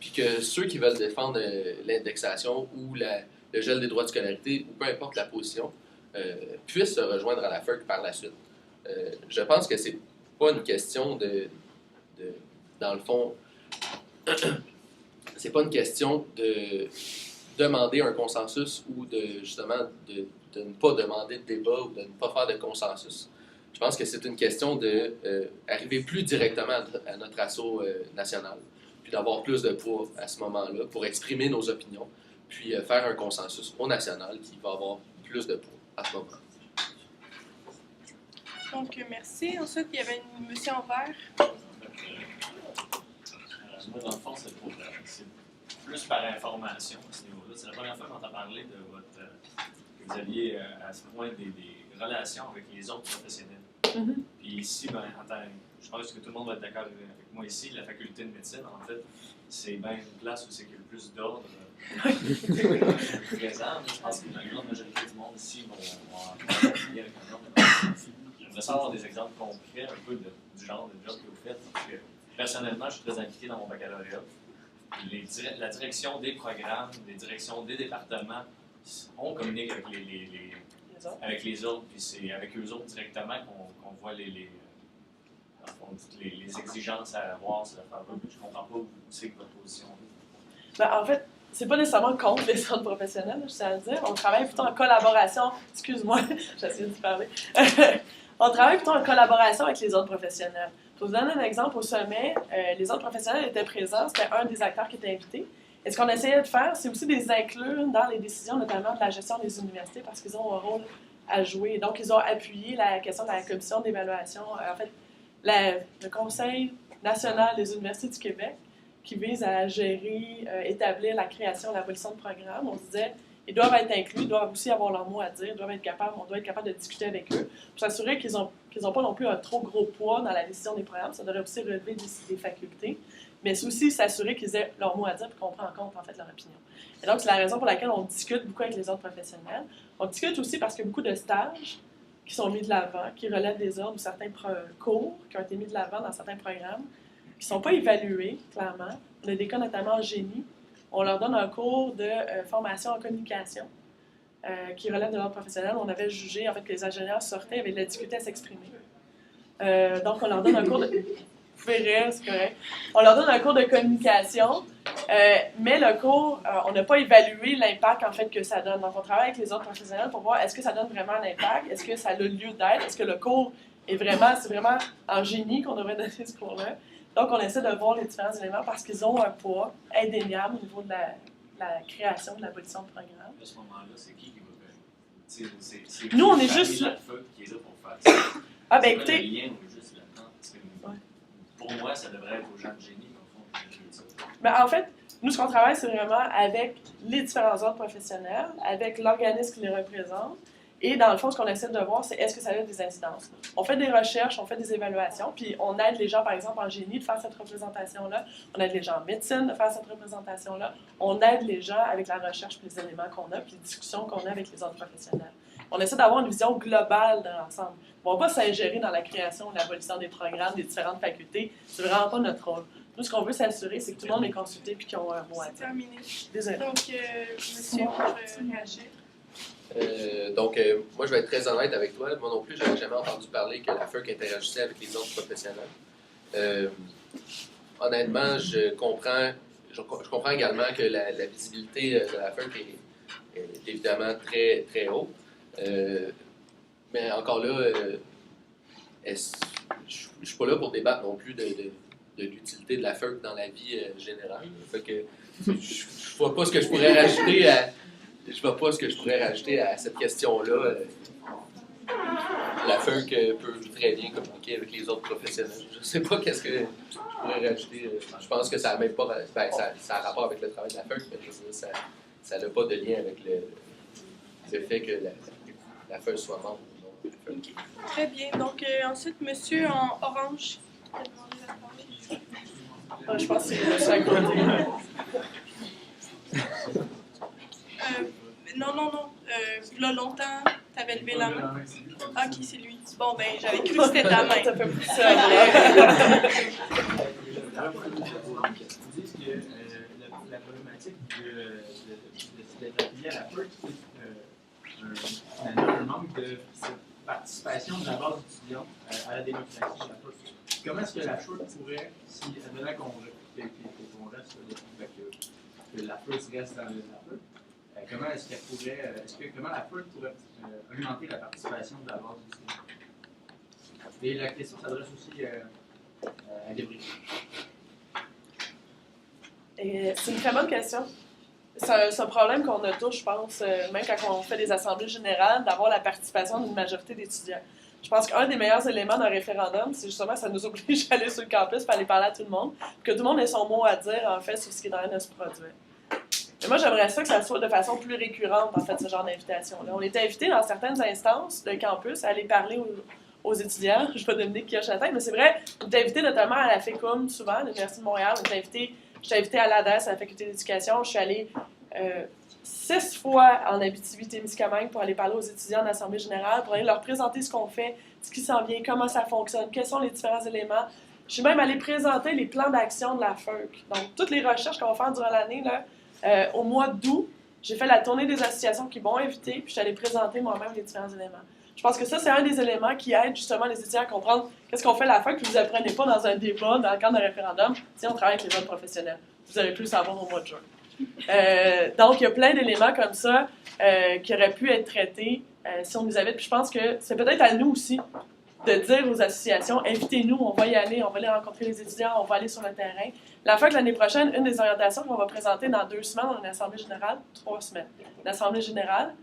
Puis que ceux qui veulent défendre l'indexation ou le gel des droits de scolarité, ou peu importe la position, puissent se rejoindre à la FEUC par la suite. Je pense que c'est pas une question dans le fond, c'est pas une question de demander un consensus ou justement de ne pas demander de débat ou de ne pas faire de consensus. Je pense que c'est une question d'arriver plus directement à notre asso national, puis d'avoir plus de poids à ce moment-là pour exprimer nos opinions, puis faire un consensus au national qui va avoir plus de poids à ce moment-là. Donc, merci. Ensuite, il y avait une monsieur en vert. Moi, dans le fond, c'est plus par information à ce niveau-là. C'est la première fois qu'on t'a parlé de que vous aviez à ce point des relations avec les autres professionnels. Mm-hmm. Puis ici, je pense que tout le monde va être d'accord avec moi ici, la faculté de médecine, en fait, c'est bien une place où c'est qu'il y a le plus d'ordre présent. Je pense que la grande majorité du monde ici vont travailler avec un ordre. J'aimerais savoir des exemples concrets un peu du genre de job que vous faites. Parce que personnellement, je suis très impliqué dans mon baccalauréat. La direction des programmes, les directions des départements, on communique avec les autres, puis c'est avec eux autres directement qu'on voit les exigences à avoir sur l'affaire-là. Je ne comprends pas où c'est que votre position est. Ben, en fait, c'est pas nécessairement contre les centres professionnels, je tiens à le dire. On travaille plutôt en collaboration. Excuse-moi, j'essaie de parler. On travaille plutôt en collaboration avec les autres professionnels. Pour vous donner un exemple, au sommet, les autres professionnels étaient présents, c'était un des acteurs qui était invité. Et ce qu'on essayait de faire, c'est aussi de les inclure dans les décisions, notamment de la gestion des universités, parce qu'ils ont un rôle à jouer. Donc, ils ont appuyé la question de la commission d'évaluation, en fait, le Conseil national des universités du Québec, qui vise à gérer, établir la création, l'abolition de programmes. On se disait, ils doivent être inclus, ils doivent aussi avoir leur mot à dire, on doit être capable de discuter avec eux pour s'assurer qu'ils n'ont pas non plus un trop gros poids dans la décision des programmes. Ça devrait aussi relever des facultés, mais c'est aussi s'assurer qu'ils aient leur mot à dire et qu'on prend en compte en fait leur opinion. Et donc, c'est la raison pour laquelle on discute beaucoup avec les autres professionnels. On discute aussi parce qu'il y a beaucoup de stages qui sont mis de l'avant, qui relèvent des ordres ou certains cours qui ont été mis de l'avant dans certains programmes, qui ne sont pas évalués, clairement. On a des cas notamment en génie. On leur donne un cours de formation en communication qui relève de l'ordre professionnel. On avait jugé en fait, que les ingénieurs sortaient, avaient de la difficulté à s'exprimer. Donc, on leur donne un cours de... Vous pouvez rire, c'est correct. On leur donne un cours de communication, mais le cours, on n'a pas évalué l'impact en fait, que ça donne. Donc, on travaille avec les autres professionnels pour voir est-ce que ça donne vraiment un impact, est-ce que ça a le lieu d'être, est-ce que le cours c'est vraiment en génie qu'on devrait donner ce cours-là. Donc, on essaie de voir les différents éléments parce qu'ils ont un poids indéniable au niveau de la création, de l'abolition de programme. À ce moment-là, c'est qui va faire? C'est nous, on est juste là. Qui est là pour faire ça. Ah, ben écoutez. Le lien ou juste là-dedans. Ouais. Pour moi, ça devrait être aux gens de génie, au fond. Ben, en fait, nous, ce qu'on travaille, c'est vraiment avec les différents ordres professionnels, avec l'organisme qui les représente. Et dans le fond, ce qu'on essaie de voir, c'est est-ce que ça a des incidences. On fait des recherches, on fait des évaluations, puis on aide les gens, par exemple, en génie, de faire cette représentation-là. On aide les gens en médecine de faire cette représentation-là. On aide les gens avec la recherche, puis les éléments qu'on a, puis les discussions qu'on a avec les autres professionnels. On essaie d'avoir une vision globale de l'ensemble. On ne va pas s'ingérer dans la création ou l'abolition des programmes, des différentes facultés. C'est vraiment pas notre rôle. Nous, ce qu'on veut s'assurer, c'est que tout le monde est consulté et qu'ils ont un mot à dire. C'est terminé. Désolée. Donc, monsieur, pour réagir. Moi, je vais être très honnête avec toi. Moi non plus, je n'avais jamais entendu parler que la FEUC interagissait avec les autres professionnels. Honnêtement, je comprends également que la visibilité de la FEUC est évidemment très, très haute. Mais encore là, je ne suis pas là pour débattre non plus de l'utilité de la FEUC dans la vie générale. Fait que je ne vois pas ce que je pourrais rajouter à... Je ne vois pas ce que je pourrais rajouter à cette question-là. La FEUC peut très bien communiquer avec les autres professionnels. Je ne sais pas qu'est-ce que je pourrais rajouter. Je pense que ça n'a même pas ça a rapport avec le travail de la FEUC, mais je veux dire, ça n'a pas de lien avec le fait que la FEUC soit membre ou non de la FEUC. Très bien. Donc, ensuite, monsieur en orange. Je pense que c'est ça à côté. Non. Là, longtemps, tu avais levé la main. Ah, ok, c'est lui. Bon, ben, j'avais cru que c'était ta main. Ça fait plus ça. Vous dites que la problématique d'être affilié à la FEUC, c'est un manque de participation de la base étudiante à la démocratie de la FEUC. Comment est-ce que la FEUC pourrait, si advenant que la FEUC reste dans la FEUC, comment est-ce qu'elle pourrait, comment la FEUC pourrait augmenter la participation de la base étudiante? Et la question s'adresse aussi à Gabriel. C'est une très bonne question. C'est un problème qu'on a tous, je pense, même quand on fait des assemblées générales, d'avoir la participation d'une majorité d'étudiants. Je pense qu'un des meilleurs éléments d'un référendum, c'est justement que ça nous oblige à aller sur le campus et aller parler à tout le monde, que tout le monde ait son mot à dire, en fait, sur ce qui est en train de se produire. Mais moi, j'aimerais ça que ça soit de façon plus récurrente, en fait, ce genre d'invitation-là. On est invité dans certaines instances de campus à aller parler aux étudiants. Je vais donner qui hoche la tête, mais c'est vrai, on est invité notamment à la FECUM, souvent, à l'Université de Montréal. Je suis invité à l'ADES, à la Faculté d'éducation. Je suis allée 6 fois en Abitibi-Témiscamingue pour aller parler aux étudiants de l'Assemblée générale, pour aller leur présenter ce qu'on fait, ce qui s'en vient, comment ça fonctionne, quels sont les différents éléments. Je suis même allée présenter les plans d'action de la FEUC. Donc, toutes les recherches qu'on va faire durant l'année, là, au mois d'août, j'ai fait la tournée des associations qui m'ont invité, puis je suis allée présenter moi-même les différents éléments. Je pense que ça, c'est un des éléments qui aide justement les étudiants à comprendre qu'est-ce qu'on fait à la FEUC, que vous n'apprenez pas dans un débat, dans le cadre d'un référendum, si on travaille avec les autres professionnels. Vous aurez pu le savoir au mois de juin. Donc, il y a plein d'éléments comme ça qui auraient pu être traités si on nous avait. Puis je pense que c'est peut-être à nous aussi de dire aux associations, invitez-nous, on va y aller, on va aller rencontrer les étudiants, on va aller sur le terrain. La FEUC, l'année prochaine, une des orientations qu'on va présenter dans 2 semaines, on a une assemblée générale, 3 semaines. L'assemblée générale,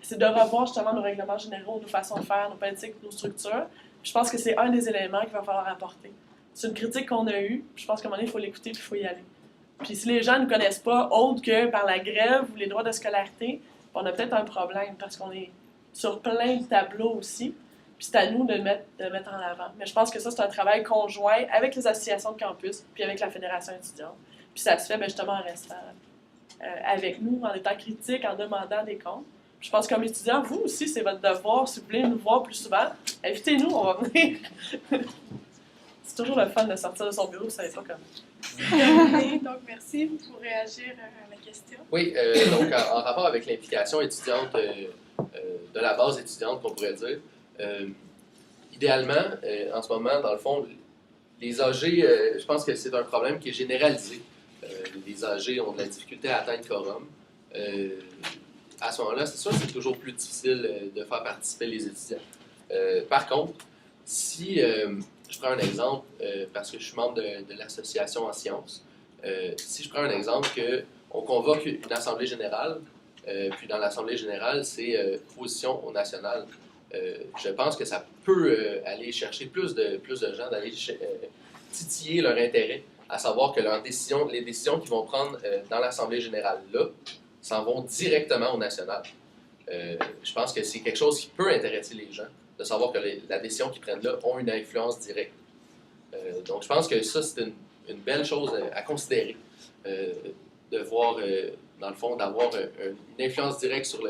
c'est de revoir justement nos règlements généraux, nos façons de faire, nos politiques, nos structures. Puis je pense que c'est un des éléments qu'il va falloir apporter. C'est une critique qu'on a eue, puis je pense qu'à un moment donné, il faut l'écouter, puis il faut y aller. Puis si les gens ne connaissent pas autre que par la grève ou les droits de scolarité, on a peut-être un problème parce qu'on est sur plein de tableaux aussi. Puis c'est à nous de le mettre en avant. Mais je pense que ça, c'est un travail conjoint avec les associations de campus, puis avec la fédération étudiante. Puis ça se fait justement en restant avec nous, en étant critique, en demandant des comptes. Puis je pense comme étudiant, vous aussi, c'est votre devoir, si vous voulez nous voir plus souvent, invitez-nous, on va venir. C'est toujours le fun de sortir de son bureau, vous savez pas comment. Donc, merci pour réagir à la question. Oui, donc en rapport avec l'implication étudiante de la base étudiante, qu'on pourrait dire, idéalement, en ce moment, dans le fond, les AG, je pense que c'est un problème qui est généralisé. Les AG ont de la difficulté à atteindre quorum. À ce moment-là, c'est sûr que c'est toujours plus difficile de faire participer les étudiants. Par contre, si je prends un exemple, parce que je suis membre de l'association en sciences, si je prends un exemple qu'on convoque une assemblée générale, puis dans l'assemblée générale, c'est position au national. Je pense que ça peut aller chercher plus de gens, d'aller titiller leur intérêt, à savoir que les décisions qu'ils vont prendre dans l'assemblée générale là, s'en vont directement au national. Je pense que c'est quelque chose qui peut intéresser les gens, de savoir que la décision qu'ils prennent là ont une influence directe. Donc je pense que ça, c'est une belle chose à considérer, de voir, dans le fond, d'avoir une influence directe sur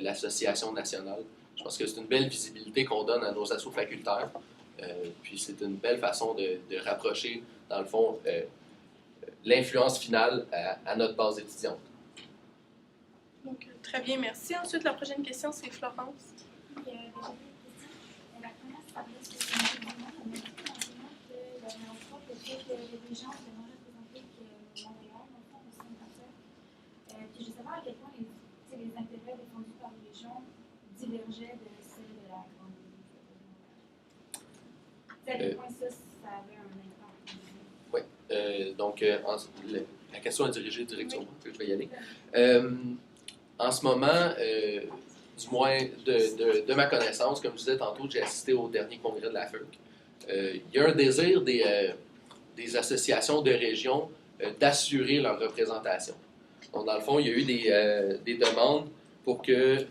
l'association nationale. Je pense que c'est une belle visibilité qu'on donne à nos assos facultaires. Puis c'est une belle façon de rapprocher, dans le fond, l'influence finale à notre base étudiante. Donc, très bien, merci. Ensuite, la prochaine question, c'est Florence. Oui, déjà une question. La première, ça veut dire que c'est un événement. On a dit dans que la dernière fois, le fait que les gens étaient moins représentés que Montréal, dans le fond, au sein de ça. Puis je veux savoir à quel point les intérêts défendus par les régions divergeaient de ceux de la grande ville. À quel point ça avait un impact. Oui. Donc, la question est dirigée directement, je vais y aller. En ce moment, du moins de ma connaissance, comme je disais tantôt, j'ai assisté au dernier congrès de la FEUC. Il y a un désir des associations de régions d'assurer leur représentation. Donc, dans le fond, il y a eu des demandes pour que,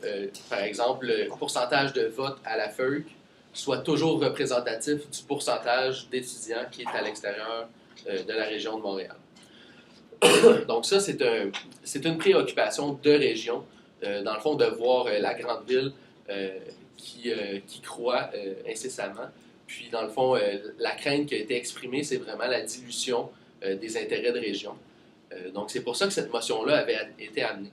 par exemple, le pourcentage de vote à la FEUC soit toujours représentatif du pourcentage d'étudiants qui est à l'extérieur de la région de Montréal. Donc ça, c'est une préoccupation de région, dans le fond, de voir la grande ville qui croît incessamment. Puis, dans le fond, la crainte qui a été exprimée, c'est vraiment la dilution des intérêts de région. Donc, c'est pour ça que cette motion-là avait été amenée,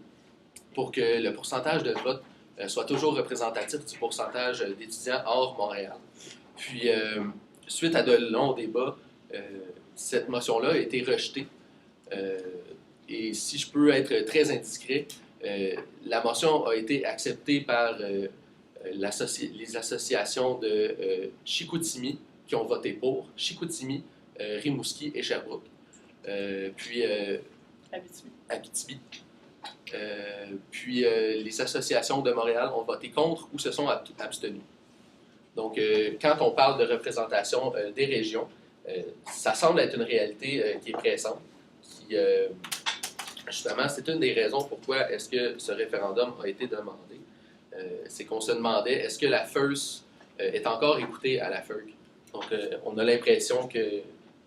pour que le pourcentage de vote soit toujours représentatif du pourcentage d'étudiants hors Montréal. Puis, suite à de longs débats, cette motion-là a été rejetée. Et si je peux être très indiscret, la motion a été acceptée par les associations de Chicoutimi qui ont voté pour, Chicoutimi, Rimouski et Sherbrooke. Puis Abitibi. Puis les associations de Montréal ont voté contre ou se sont abstenues. Donc, quand on parle de représentation des régions, ça semble être une réalité qui est pressante. Justement, c'est une des raisons pourquoi est-ce que ce référendum a été demandé. C'est qu'on se demandait, est-ce que la FEUS est encore écoutée à la FEUC? Donc, on a l'impression que,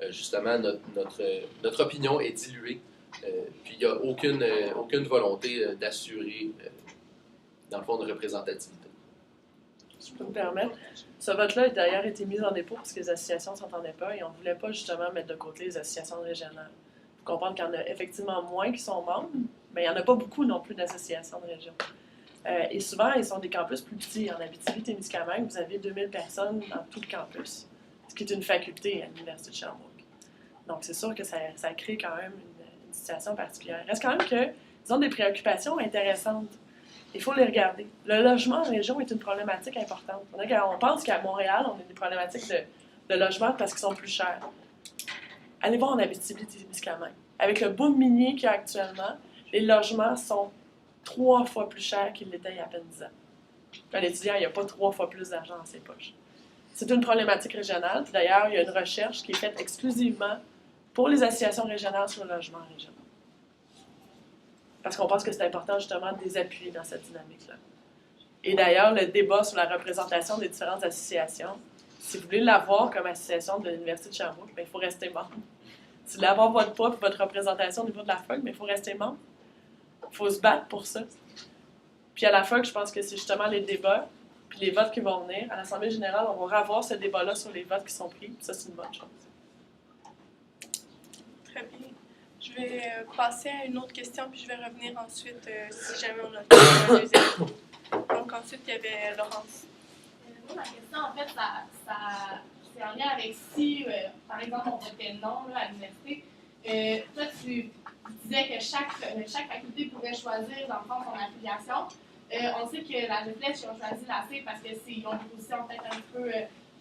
justement, notre opinion est diluée. Puis, il n'y a aucune volonté d'assurer, dans le fond, de représentativité. Si je peux me permettre, ce vote-là a d'ailleurs été mis en dépôt parce que les associations ne s'entendaient pas et on ne voulait pas justement mettre de côté les associations régionales. Il faut comprendre qu'il y en a effectivement moins qui sont membres, mais il n'y en a pas beaucoup non plus d'associations de région. Et souvent, ils sont des campus plus petits. En Abitibi-Témiscamingue, vous avez 2000 personnes dans tout le campus, ce qui est une faculté à l'Université de Sherbrooke. Donc, c'est sûr que ça crée quand même une situation particulière. Il reste quand même qu'ils ont des préoccupations intéressantes. Il faut les regarder. Le logement en région est une problématique importante. On pense qu'à Montréal, on a des problématiques de logement parce qu'ils sont plus chers. Allez voir en Abitibi-Témiscamingue. Avec le boom minier qu'il y a actuellement, les logements sont 3 fois plus cher qu'il l'était il y a à peine 10 ans. Un étudiant, il n'y a pas 3 fois plus d'argent dans ses poches. C'est une problématique régionale. Puis d'ailleurs, il y a une recherche qui est faite exclusivement pour les associations régionales sur le logement régional. Parce qu'on pense que c'est important justement de les appuyer dans cette dynamique-là. Et d'ailleurs, le débat sur la représentation des différentes associations, si vous voulez l'avoir comme association de l'Université de Sherbrooke, il faut rester membre. Si vous voulez avoir votre poids et votre représentation au niveau de la FEUC, il faut rester membre. Il faut se battre pour ça. Puis à la FEUC, je pense que c'est justement les débats puis les votes qui vont venir. À l'Assemblée générale, on va revoir ce débat-là sur les votes qui sont pris. Puis ça, c'est une bonne chose. Très bien. Je vais passer à une autre question, puis je vais revenir ensuite si jamais on a le deuxième. Donc ensuite, il y avait Laurence. Moi, ma question, en fait, c'est en lien avec si, par exemple, on votait non là, à l'université. Toi, tu disais que chaque faculté pouvait choisir, dans le fond, son affiliation. On sait que la GFLESH, ils ont choisi l'AC parce qu'ils ont une position peut-être un peu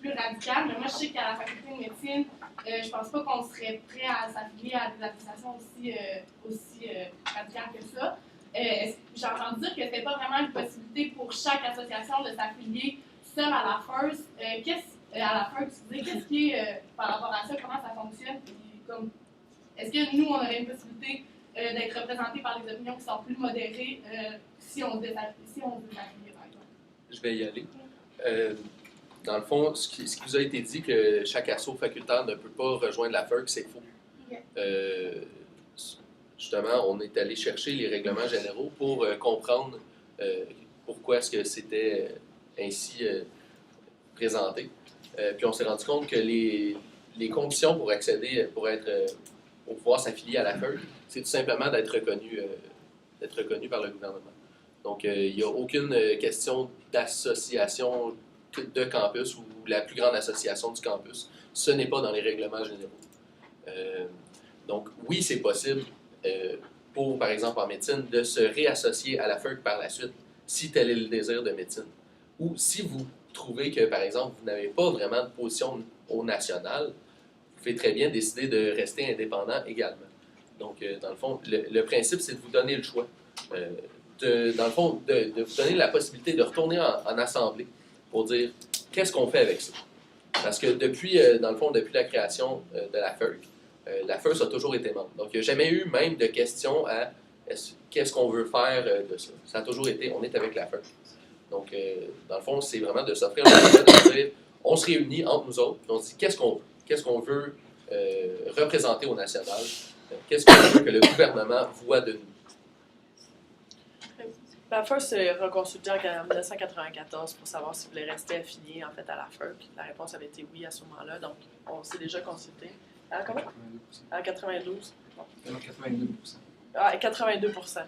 plus radicale. Mais moi, je sais qu'à la faculté de médecine, je pense pas qu'on serait prêt à s'affilier à des associations aussi radicales que ça. J'ai entendu dire que c'était pas vraiment une possibilité pour chaque association de s'affilier seule à la FEUS. Qu'est-ce qui est par rapport à ça, comment ça fonctionne? Est-ce que nous, on aurait une possibilité d'être représentés par des opinions qui sont plus modérées si on veut s'affilier, par exemple? Je vais y aller. Dans le fond, ce qui vous a été dit que chaque asso facultaire ne peut pas rejoindre la FEUC, c'est faux. Okay. Justement, on est allé chercher les règlements généraux pour comprendre pourquoi est-ce que c'était ainsi présenté. Puis on s'est rendu compte que les conditions pour accéder, pour pouvoir s'affilier à la FEUC, c'est tout simplement d'être reconnu par le gouvernement. Donc, il n'y a aucune question d'association de campus ou la plus grande association du campus. Ce n'est pas dans les règlements généraux. Donc, oui, c'est possible pour, par exemple, en médecine, de se réassocier à la FEUC par la suite, si tel est le désir de médecine. Ou si vous trouvez que, par exemple, vous n'avez pas vraiment de position au national, vous pouvez très bien décider de rester indépendant également. Donc, dans le fond, le principe, c'est de vous donner le choix. Dans le fond, de vous donner la possibilité de retourner en assemblée pour dire qu'est-ce qu'on fait avec ça. Parce que dans le fond, depuis la création de la FEUC a toujours été membre. Donc, il n'y a jamais eu même de question à qu'est-ce qu'on veut faire de ça. Ça a toujours été, on est avec la FEUC. Donc, dans le fond, c'est vraiment de s'offrir le choix de dire, on se réunit entre nous autres, puis on se dit qu'est-ce qu'on veut représenter au national, qu'est-ce qu'on veut que le gouvernement voit de nous. La FEUC s'est reconsultée en 1994 pour savoir si vous voulez rester affilié en fait, à la FEUC. La réponse avait été oui à ce moment-là, donc on s'est déjà consulté. À combien? À 92. Bon. 82%. Ah, 82%.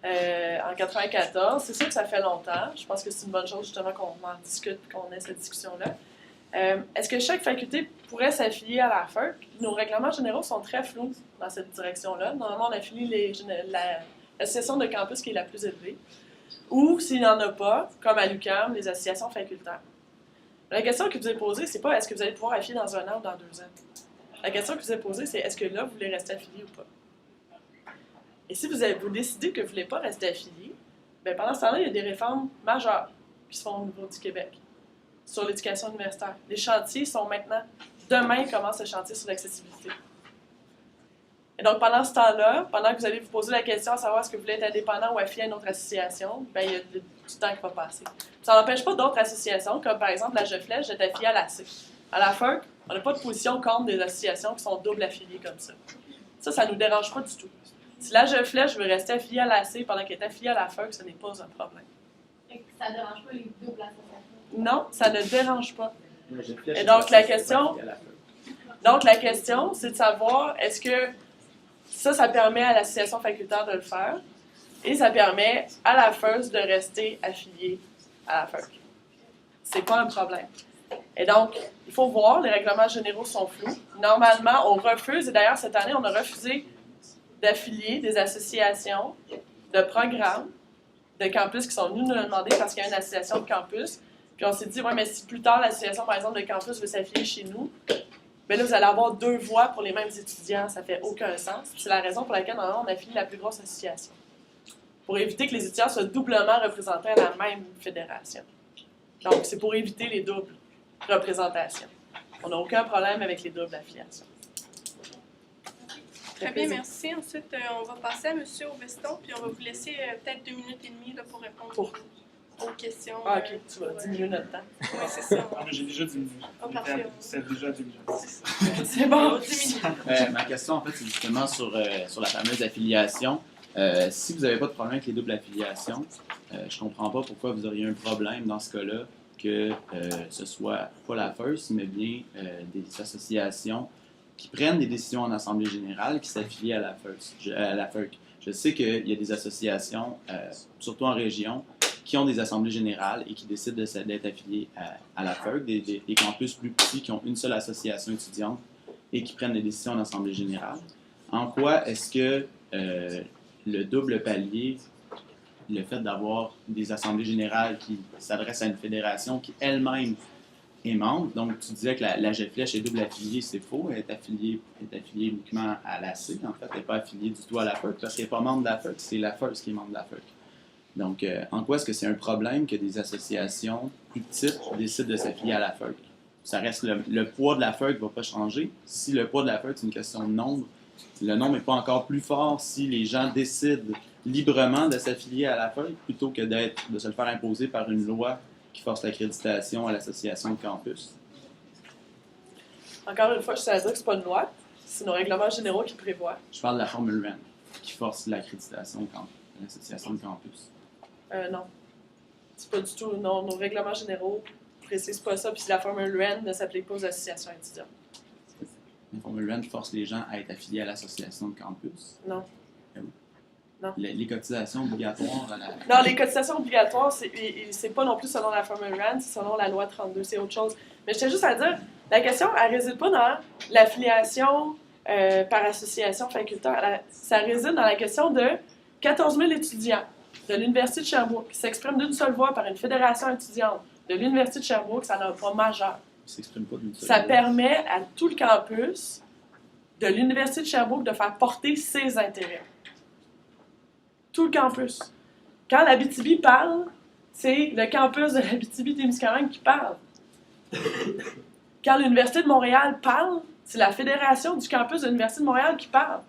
En 94, c'est sûr que ça fait longtemps. Je pense que c'est une bonne chose justement qu'on en discute, qu'on ait cette discussion-là. Est-ce que chaque faculté pourrait s'affilier à la FEUC? Nos règlements généraux sont très flous dans cette direction-là. Normalement, on affilie l'association de campus qui est la plus élevée. Ou, s'il n'y en a pas, comme à l'UQAM, les associations facultaires. La question que vous avez posée, c'est pas est-ce que vous allez pouvoir affilier dans 1 an ou dans 2 ans. La question que vous avez posée, c'est est-ce que là, vous voulez rester affilié ou pas? Et si vous décidez que vous ne voulez pas rester affilié, bien, pendant ce temps-là, il y a des réformes majeures qui se font au niveau du Québec sur l'éducation universitaire. Les chantiers sont maintenant... Demain commence le chantier sur l'accessibilité. Et donc, pendant ce temps-là, pendant que vous allez vous poser la question à savoir est-ce que vous voulez être indépendant ou affilié à une autre association, bien, il y a du temps qui va passer. Ça n'empêche pas d'autres associations, comme par exemple la GFLESH, d'être affiliée à l'AC. À la FEUC, on n'a pas de position contre des associations qui sont double affiliées comme ça. Ça ne nous dérange pas du tout. Si la GFLESH veut rester affiliée à l'AC pendant qu'elle est affiliée à la FEUC, ce n'est pas un problème. Ça ne dérange pas les doubles associations? Non, ça ne dérange pas. Et donc, la question, c'est de savoir est-ce que ça permet à l'association facultaire de le faire et ça permet à la FEUS de rester affiliée à la FEUC. C'est pas un problème. Et donc, il faut voir, les règlements généraux sont flous. Normalement, on refuse, et d'ailleurs cette année, on a refusé d'affilier des associations de programmes de campus qui sont venus nous le demander parce qu'il y a une association de campus. Puis on s'est dit, ouais, mais si plus tard l'association, par exemple, de campus veut s'affilier chez nous, bien là, vous allez avoir 2 voix pour les mêmes étudiants. Ça fait aucun sens. C'est la raison pour laquelle, normalement, on affilie la plus grosse association. pour éviter que les étudiants soient doublement représentés à la même fédération. Donc, c'est pour éviter les doubles représentations. On n'a aucun problème avec les doubles affiliations. Très bien, merci. Ensuite, on va passer à M. Auveston, puis on va vous laisser peut-être 2 minutes et demie là, pour répondre aux questions. Ah, OK, tu vas diminuer notre temps. Oui, c'est ça. Ah, mais j'ai déjà diminué. Ah, parfait. C'est déjà 2 minutes. C'est bon, 10 minutes. Ma question, en fait, c'est justement sur la fameuse affiliation. Si vous n'avez pas de problème avec les doubles affiliations, je ne comprends pas pourquoi vous auriez un problème dans ce cas-là que ce soit pas la FIRST, mais bien des associations qui prennent des décisions en Assemblée générale qui s'affilient à la FERC. Je sais qu'il y a des associations, surtout en région, qui ont des assemblées générales et qui décident d'être affiliées à la FERC, des campus plus petits qui ont une seule association étudiante et qui prennent des décisions en Assemblée générale. En quoi est-ce que le double palier, le fait d'avoir des assemblées générales qui s'adressent à une fédération qui elle-même est membre, donc tu disais que la GFLESH est double affiliée, c'est faux, elle est affiliée uniquement à l'AC, en fait, elle n'est pas affiliée du tout à la FERC, parce qu'elle n'est pas membre de la FERC, c'est la FERC qui est membre de la FERC. Donc, en quoi est-ce que c'est un problème que des associations plus petites décident de s'affilier à la FERC? Ça reste le poids de la FERC ne va pas changer. Si le poids de la FERC, c'est une question de nombre, le nombre n'est pas encore plus fort si les gens décident librement de s'affilier à la FERC plutôt que de se le faire imposer par une loi qui force l'accréditation à l'association de campus. Encore une fois, je tiens à dire que ce n'est pas une loi, c'est nos règlements généraux qui prévoient. Je parle de la formule REN qui force l'accréditation à l'association de campus. Non. C'est pas du tout. Non, nos règlements généraux ne précisent pas ça, puis la formule REN ne s'applique pas aux associations étudiantes. La formule REN force les gens à être affiliés à l'association de campus. Non. Non. Les cotisations obligatoires à la... Non, les cotisations obligatoires, c'est pas non plus selon la formule RAND, c'est selon la loi 32, c'est autre chose. Mais je tiens juste à dire, la question, elle ne réside pas dans l'affiliation par association facultaire. Ça réside dans la question de 14 000 étudiants de l'Université de Sherbrooke qui s'expriment d'une seule voix par une fédération étudiante de l'Université de Sherbrooke, ça n'a pas majeur. Ils s'expriment pas d'une seule Ça voix. permet à tout le campus de l'Université de Sherbrooke de faire porter ses intérêts. Tout le campus. Quand l'Abitibi parle, c'est le campus de l'Abitibi-Témiscamingue qui parle. Quand l'Université de Montréal parle, c'est la fédération du campus de l'Université de Montréal qui parle.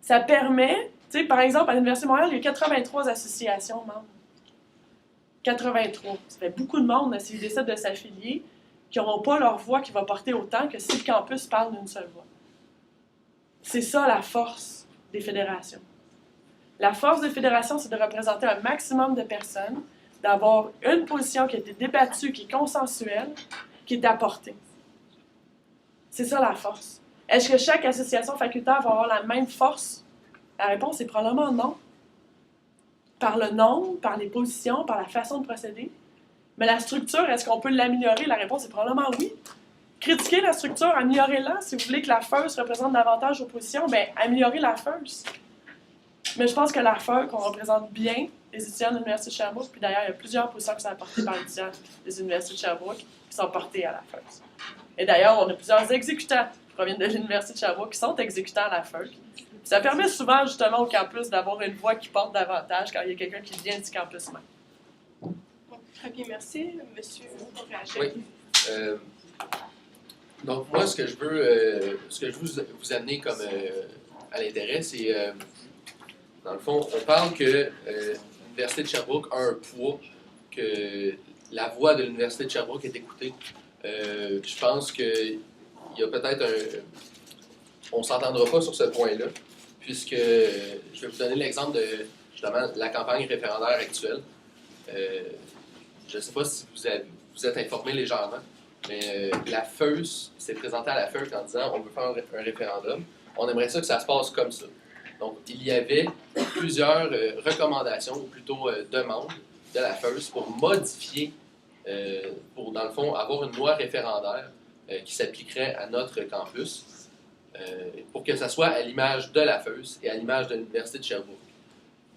Ça permet, tu sais, par exemple, à l'Université de Montréal, il y a 83 associations membres. 83. Ça fait beaucoup de monde, s'ils décident de s'affilier, qui n'auront pas leur voix qui va porter autant que si le campus parle d'une seule voix. C'est ça la force des fédérations. La force des fédérations, c'est de représenter un maximum de personnes, d'avoir une position qui a été débattue, qui est consensuelle, qui est apportée. C'est ça la force. Est-ce que chaque association facultaire va avoir la même force? La réponse est probablement non. Par le nombre, par les positions, par la façon de procéder. Mais la structure, est-ce qu'on peut l'améliorer? La réponse est probablement oui. Critiquer la structure, améliorez-la. Si vous voulez que la FIRST représente davantage vos positions, bien, améliorez la FIRST. Mais je pense que la FERC, on représente bien les étudiants de l'Université de Sherbrooke. Puis d'ailleurs, il y a plusieurs positions qui sont apportées par les étudiants des universités de Sherbrooke qui sont portées à la FERC. Et d'ailleurs, on a plusieurs exécutants qui proviennent de l'Université de Sherbrooke qui sont exécutants à la FERC. Puis ça permet souvent, justement, au campus d'avoir une voix qui porte davantage quand il y a quelqu'un qui vient du campus même. Très bien, merci. Monsieur Raget. Oui. Donc, moi, ce que je veux vous amener comme à l'intérêt, c'est... dans le fond, on parle que l'Université de Sherbrooke a un poids, que la voix de l'Université de Sherbrooke est écoutée. Je pense qu'il y a peut-être un... On ne s'entendra pas sur ce point-là, puisque je vais vous donner l'exemple de, justement, la campagne référendaire actuelle. Je ne sais pas si vous êtes informés légèrement, mais la FEUS s'est présentée à la FEUC en disant on veut faire un référendum. On aimerait ça que ça se passe comme ça. Donc, il y avait plusieurs recommandations, ou plutôt demandes de la FEUS pour modifier, pour, dans le fond, avoir une loi référendaire qui s'appliquerait à notre campus, pour que ça soit à l'image de la FEUS et à l'image de l'Université de Sherbrooke.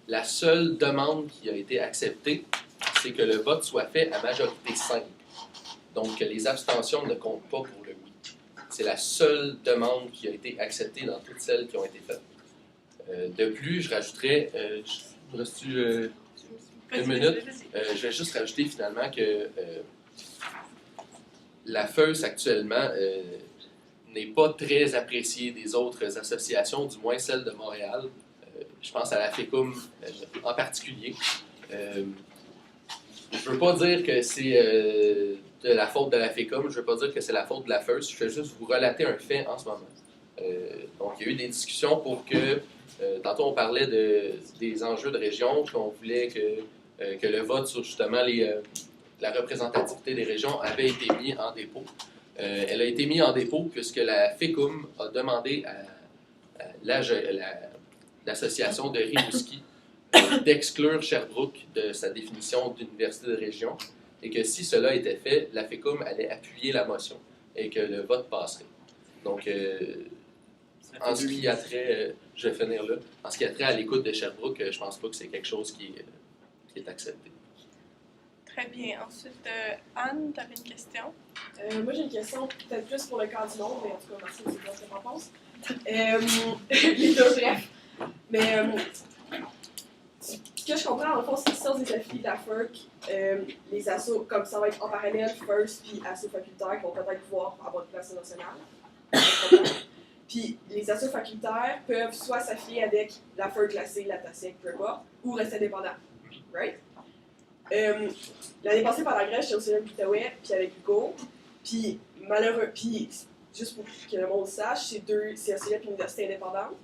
La seule demande qui a été acceptée, c'est que le vote soit fait à majorité simple. Donc, que les abstentions ne comptent pas pour le oui. C'est la seule demande qui a été acceptée dans toutes celles qui ont été faites. De plus, je rajouterais, Il me reste-tu une minute? Je vais juste rajouter finalement que la FEUS actuellement n'est pas très appréciée des autres associations, du moins celle de Montréal. Je pense à la FECUM en particulier. Je ne veux pas dire que c'est de la faute de la FECUM, je ne veux pas dire que c'est la faute de la FEUS, je vais juste vous relater un fait en ce moment. Donc, il y a eu des discussions pour que, tantôt on parlait des enjeux de région, qu'on voulait que le vote sur justement la représentativité des régions avait été mis en dépôt. Elle a été mise en dépôt puisque la FECUM a demandé à l'association de Rimouski d'exclure Sherbrooke de sa définition d'université de région et que si cela était fait, la FECUM allait appuyer la motion et que le vote passerait. Donc, en ce qui a trait, je vais finir là, en ce qui a trait à l'écoute de Sherbrooke, je pense pas que c'est quelque chose qui est accepté. Très bien. Ensuite, Anne, tu avais une question? Moi, j'ai une question peut-être plus pour le cas du monde, mais en tout cas, merci de dire ce que tu en penses. Les deux, bref. Mais ce que je comprends, en fond, c'est que si on se désaffile de la FERC, les assos, comme ça va être en parallèle, FIRST puis assos facultaires qui vont peut-être pouvoir avoir une place nationale. Puis les assos facultaires peuvent soit s'affilier avec la FERC classée, la TASEC, peu importe, ou rester indépendants. Right? L'année passée, pendant la grève, j'étais au Cégep d'Outaouais, puis avec Hugo. Puis, juste pour que le monde sache, c'est un Cégep et une université indépendante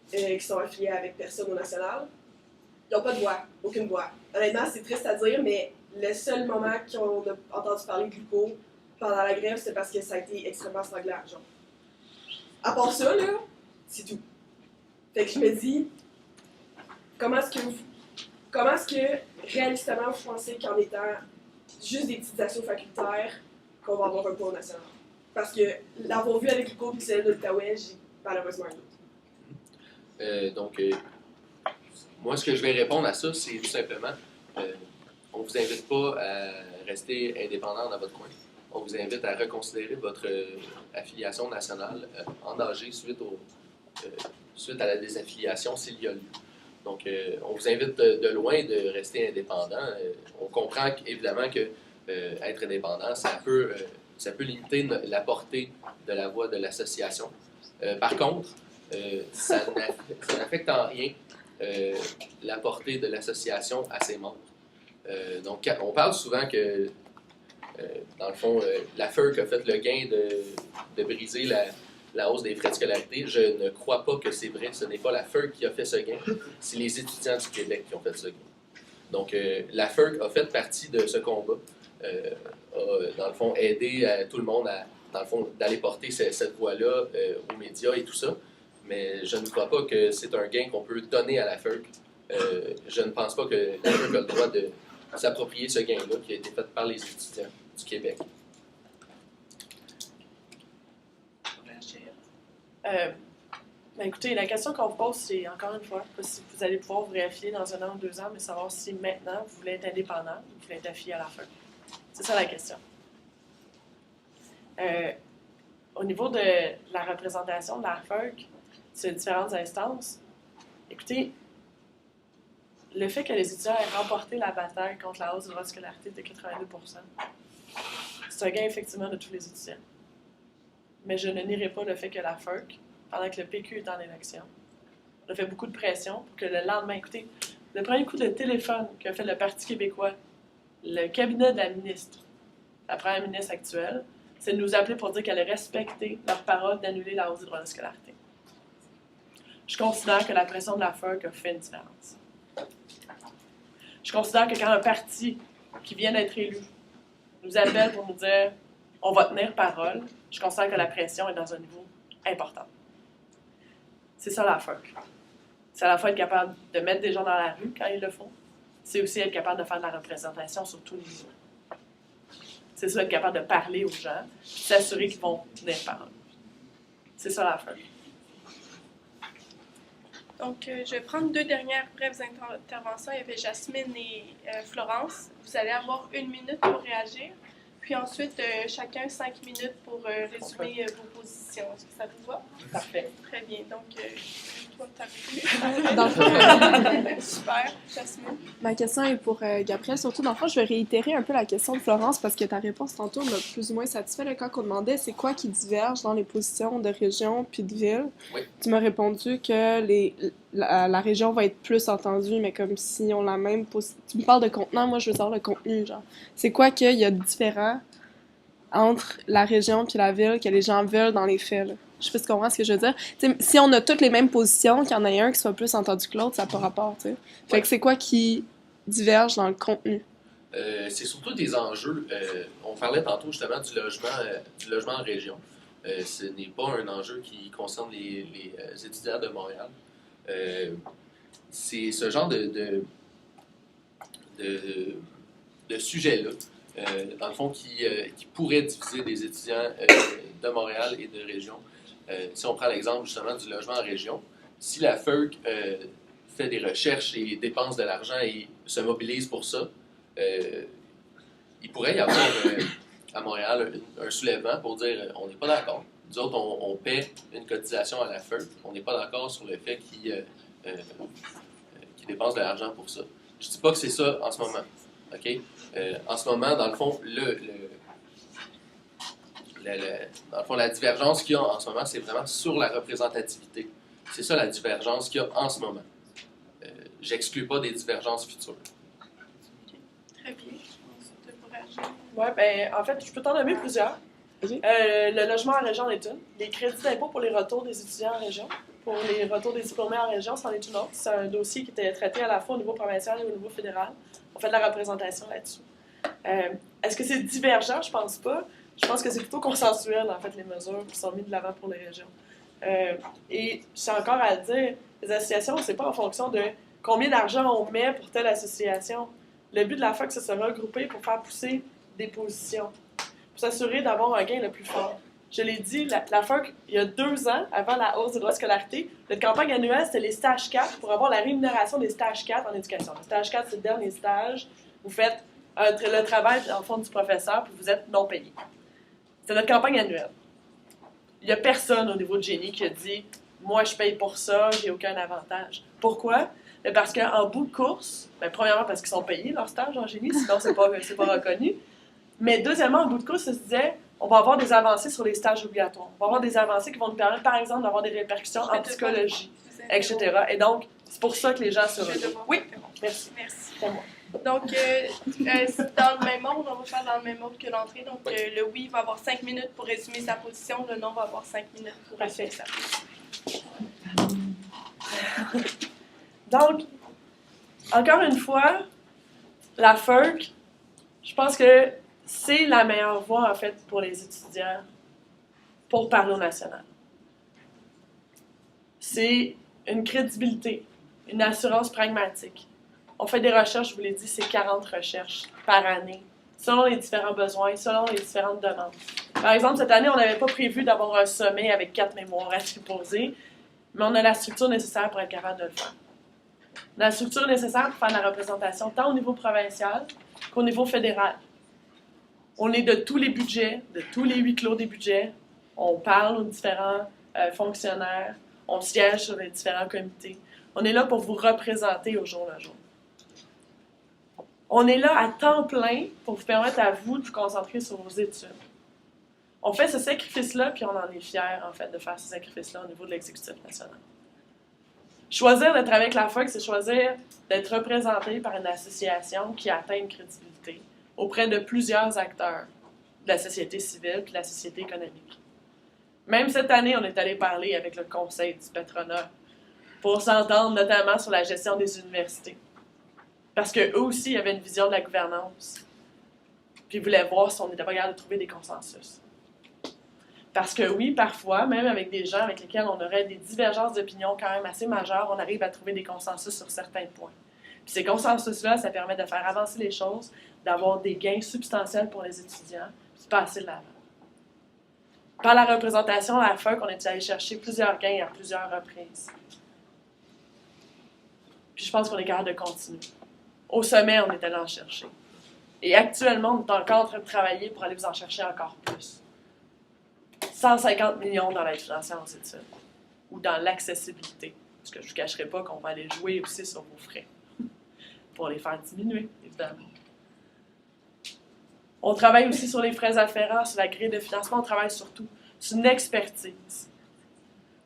qui sont affiliés avec personne au national. Ils n'ont pas de voix, aucune voix. Honnêtement, c'est triste à dire, mais le seul moment qu'on a entendu parler de Hugo pendant la grève, c'est parce que ça a été extrêmement sanglant. Genre. À part ça, là, c'est tout. Fait que je me dis, comment est-ce que réalistement vous pensez qu'en étant juste des petites assos facultaires, qu'on va avoir un poids national? Parce que l'avoir vu avec Hugo et celle de l'Outaouais, j'ai malheureusement un doute. Moi, ce que je vais répondre à ça, c'est tout simplement, on ne vous invite pas à rester indépendant dans votre coin. On vous invite à reconsidérer votre affiliation nationale en âgé suite à la désaffiliation s'il y a lieu. Donc, on vous invite de loin de rester indépendant. On comprend évidemment que être indépendant, ça peut limiter la portée de la voix de l'association. Par contre, ça n'affecte en rien la portée de l'association à ses membres. Donc, on parle souvent que, dans le fond, la FERC a fait le gain de briser la hausse des frais de scolarité. Je ne crois pas que c'est vrai. Ce n'est pas la FERC qui a fait ce gain, c'est les étudiants du Québec qui ont fait ce gain. Donc, la FERC a fait partie de ce combat, a, dans le fond, aidé tout le monde d'aller porter cette voix-là aux médias et tout ça. Mais je ne crois pas que c'est un gain qu'on peut donner à la FERC. Je ne pense pas que la FERC a le droit de s'approprier ce gain-là qui a été fait par les étudiants du Québec. Écoutez, la question qu'on vous pose, c'est encore une fois, pas si vous allez pouvoir vous réaffilier dans 1 an ou 2 ans, mais savoir si maintenant vous voulez être indépendant ou vous voulez être affilié à la FERC. C'est ça la question. Au niveau de la représentation de la FERC sur différentes instances, écoutez, le fait que les étudiants aient remporté la bataille contre la hausse du droit de scolarité de 82%, c'est un gain effectivement de tous les étudiants. Mais je ne nierai pas le fait que la FERC, pendant que le PQ est en élection, a fait beaucoup de pression pour que le lendemain, écoutez, le premier coup de téléphone qu'a fait le Parti québécois, le cabinet de la ministre, la première ministre actuelle, c'est de nous appeler pour dire qu'elle a respecté leur parole d'annuler la hausse du droit de scolarité. Je considère que la pression de la FERC a fait une différence. Je considère que quand un parti qui vient d'être élu nous appelle pour nous dire « on va tenir parole », je considère que la pression est dans un niveau important. C'est ça la FERC. C'est à la fois être capable de mettre des gens dans la rue quand ils le font, c'est aussi être capable de faire de la représentation sur tous les niveaux. C'est ça, être capable de parler aux gens, s'assurer qu'ils vont tenir parole. C'est ça la FERC. Donc, je vais prendre 2 dernières brèves interventions. Il y avait Jasmine et Florence. Vous allez avoir 1 minute pour réagir. Puis ensuite, chacun 5 minutes pour résumer vos positions. Est-ce que ça vous va? Parfait. Très bien. Donc, toi, t'as Dans le fond, Super, Jasmine. ma question est pour Gabrielle. Surtout, dans le fond, je vais réitérer un peu la question de Florence parce que ta réponse tantôt m'a plus ou moins satisfait. Là, quand on demandait c'est quoi qui diverge dans les positions de région puis de ville, Oui. tu m'as répondu que la région va être plus entendue, mais comme si on la même position. Tu me parles de contenant, moi je veux savoir le contenu. Genre, c'est quoi qu'il y a de différent entre la région puis la ville que les gens veulent dans les faits, là? Je sais pas si tu comprends ce que je veux dire. T'sais, si on a toutes les mêmes positions, qu'il y en a un qui soit plus entendu que l'autre, ça n'a pas rapport, tu sais. Fait que c'est quoi qui diverge dans le contenu? C'est surtout des enjeux. On parlait tantôt justement du logement en région. Ce n'est pas un enjeu qui concerne les étudiants de Montréal. C'est ce genre de sujet-là, dans le fond, qui pourrait diviser des étudiants de Montréal et de région. Si on prend l'exemple justement du logement en région, si la FEUC fait des recherches et dépense de l'argent et se mobilise pour ça, il pourrait y avoir à Montréal un soulèvement pour dire on n'est pas d'accord. Nous autres, on paie une cotisation à la FEUC, on n'est pas d'accord sur le fait qu'ils dépensent de l'argent pour ça. Je ne dis pas que c'est ça en ce moment. OK? En ce moment, dans le fond, dans le fond, la divergence qu'il y a en ce moment, c'est vraiment sur la représentativité. C'est ça la divergence qu'il y a en ce moment. J'exclus pas des divergences futures. Très bien. Ensuite, pour agir. Ouais, ben, en fait, je peux t'en nommer plusieurs. Le logement en région en est une. Les crédits d'impôt pour les retours des étudiants en région. Pour les retours des diplômés en région, c'en est une autre. C'est un dossier qui était traité à la fois au niveau provincial et au niveau fédéral. On fait de la représentation là-dessus. Est-ce que c'est divergent? Je pense pas. Je pense que c'est plutôt consensuel, en fait, les mesures qui sont mises de l'avant pour les régions. Et c'est encore à le dire, les associations, c'est pas en fonction de combien d'argent on met pour telle association. Le but de la FEUC, c'est de se regrouper pour faire pousser des positions, pour s'assurer d'avoir un gain le plus fort. Je l'ai dit, la FEUC, il y a 2 ans, avant la hausse des droits de scolarité, notre campagne annuelle, c'était les stages 4 pour avoir la rémunération des stages 4 en éducation. Le stage 4, c'est le dernier stage. Vous faites le travail, en fond, du professeur, puis vous êtes non payé. C'est notre campagne annuelle. Il n'y a personne au niveau de génie qui a dit « Moi, je paye pour ça, j'ai aucun avantage. » Pourquoi? Parce qu'en bout de course, premièrement parce qu'ils sont payés leur stage en génie, sinon c'est pas reconnu. Mais deuxièmement, en bout de course, ça se disait on va avoir des avancées sur les stages obligatoires. On va avoir des avancées qui vont nous permettre, par exemple, d'avoir des répercussions en psychologie, etc. Et donc, c'est pour ça que les gens se retrouvent. Oui, merci. Merci. C'est moi. Donc, dans le même ordre, on va faire dans le même ordre que l'entrée. Donc, le oui va avoir 5 minutes pour résumer sa position, le non va avoir 5 minutes pour résumer sa position. Donc, encore une fois, la FEUC, je pense que c'est la meilleure voie, en fait, pour les étudiants pour parler au national. C'est une crédibilité, une assurance pragmatique. On fait des recherches, je vous l'ai dit, c'est 40 recherches par année, selon les différents besoins, selon les différentes demandes. Par exemple, cette année, on n'avait pas prévu d'avoir un sommet avec 4 mémoires à déposer, mais on a la structure nécessaire pour être capable de le faire. On a la structure nécessaire pour faire la représentation tant au niveau provincial qu'au niveau fédéral. On est de tous les budgets, de tous les huis clos des budgets. On parle aux différents fonctionnaires. On siège sur les différents comités. On est là pour vous représenter au jour le jour. On est là à temps plein pour vous permettre à vous de vous concentrer sur vos études. On fait ce sacrifice-là, puis on en est fiers, en fait, de faire ce sacrifice-là au niveau de l'exécutif national. Choisir d'être avec la FEUC, c'est choisir d'être représenté par une association qui atteint une crédibilité auprès de plusieurs acteurs de la société civile et de la société économique. Même cette année, on est allé parler avec le conseil du patronat pour s'entendre notamment sur la gestion des universités. Parce qu'eux aussi avaient une vision de la gouvernance. Puis ils voulaient voir si on n'était pas capable de trouver des consensus. Parce que oui, parfois, même avec des gens avec lesquels on aurait des divergences d'opinion quand même assez majeures, on arrive à trouver des consensus sur certains points. Puis ces consensus-là, ça permet de faire avancer les choses, d'avoir des gains substantiels pour les étudiants, puis de passer de l'avant. Par la représentation à la FEUC, on est allé chercher plusieurs gains à plusieurs reprises. Puis je pense qu'on est capable de continuer. Au sommet, on est allé en chercher. Et actuellement, on est encore en train de travailler pour aller vous en chercher encore plus. 150 millions dans l'aide financière aux études ou dans l'accessibilité. Parce que je ne vous cacherai pas qu'on va aller jouer aussi sur vos frais pour les faire diminuer, évidemment. On travaille aussi sur les frais afférents, sur la grille de financement, on travaille sur tout. C'est une expertise.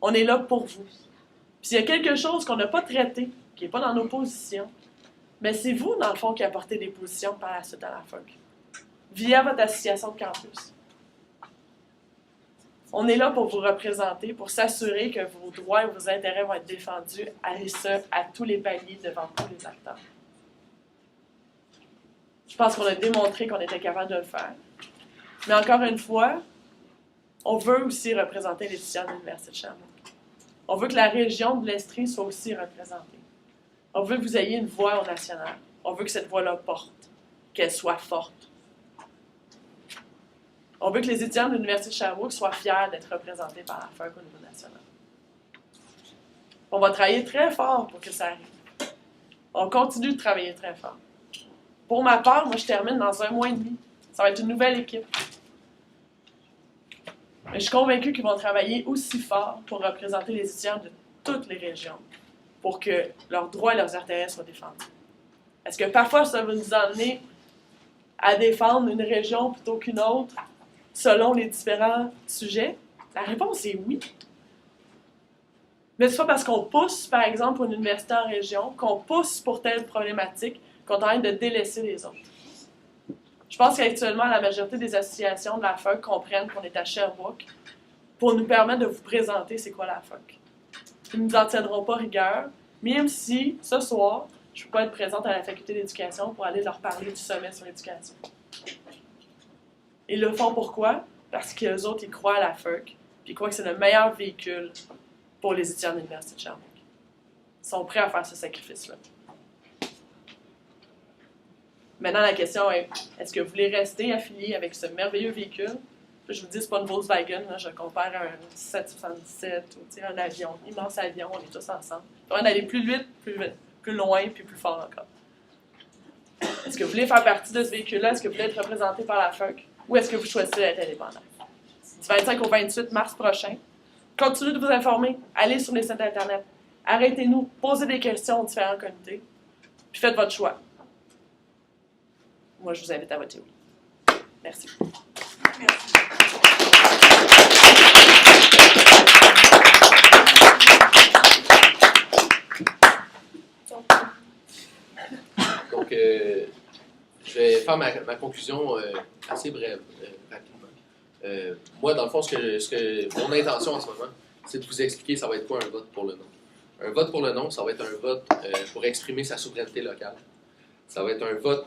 On est là pour vous. Puis s'il y a quelque chose qu'on n'a pas traité, qui n'est pas dans nos positions, mais c'est vous, dans le fond, qui apportez des positions par la suite à la FEUC, via votre association de campus. On est là pour vous représenter, pour s'assurer que vos droits et vos intérêts vont être défendus à tous les paliers devant tous les acteurs. Je pense qu'on a démontré qu'on était capable de le faire. Mais encore une fois, on veut aussi représenter les étudiants de l'Université de Sherbrooke. On veut que la région de l'Estrie soit aussi représentée. On veut que vous ayez une voix au national. On veut que cette voix-là porte, qu'elle soit forte. On veut que les étudiants de l'Université de Sherbrooke soient fiers d'être représentés par la FEUC au niveau national. On va travailler très fort pour que ça arrive. On continue de travailler très fort. Pour ma part, moi, je termine dans 1 mois et demi. Ça va être une nouvelle équipe. Mais je suis convaincue qu'ils vont travailler aussi fort pour représenter les étudiants de toutes les régions, pour que leurs droits et leurs intérêts soient défendus. Est-ce que parfois ça va nous amener à défendre une région plutôt qu'une autre, selon les différents sujets? La réponse est oui. Mais c'est pas parce qu'on pousse, par exemple, pour une université en région, qu'on pousse pour telle problématique, qu'on est en train de délaisser les autres. Je pense qu'actuellement, la majorité des associations de la FEUC comprennent qu'on est à Sherbrooke pour nous permettre de vous présenter c'est quoi la FEUC. Ils ne nous en tiendront pas rigueur, même si, ce soir, je ne peux pas être présente à la faculté d'éducation pour aller leur parler du sommet sur l'éducation. Ils le font pourquoi? Parce qu'eux autres, ils croient à la FEUC, puis ils croient que c'est le meilleur véhicule pour les étudiants de l'Université de Sherbrooke. Ils sont prêts à faire ce sacrifice-là. Maintenant, la question est, est-ce que vous voulez rester affilié avec ce merveilleux véhicule? Je vous dis, ce n'est pas une Volkswagen, là, je compare à un 777 ou un avion, un immense avion, on est tous ensemble. On va aller plus vite, plus loin, puis plus fort encore. Est-ce que vous voulez faire partie de ce véhicule-là? Est-ce que vous voulez être représenté par la FEUC? Ou est-ce que vous choisissez d'être indépendant? Du 25 au 28 mars prochain, continuez de vous informer, allez sur les sites Internet, arrêtez-nous, posez des questions aux différents comités, puis faites votre choix. Moi, je vous invite à voter oui. Merci. Merci. Donc, je vais faire ma conclusion assez brève, rapidement. Moi, dans le fond, mon intention en ce moment, c'est de vous expliquer ça va être quoi un vote pour le non. Un vote pour le non, ça va être un vote pour exprimer sa souveraineté locale. Ça va être un vote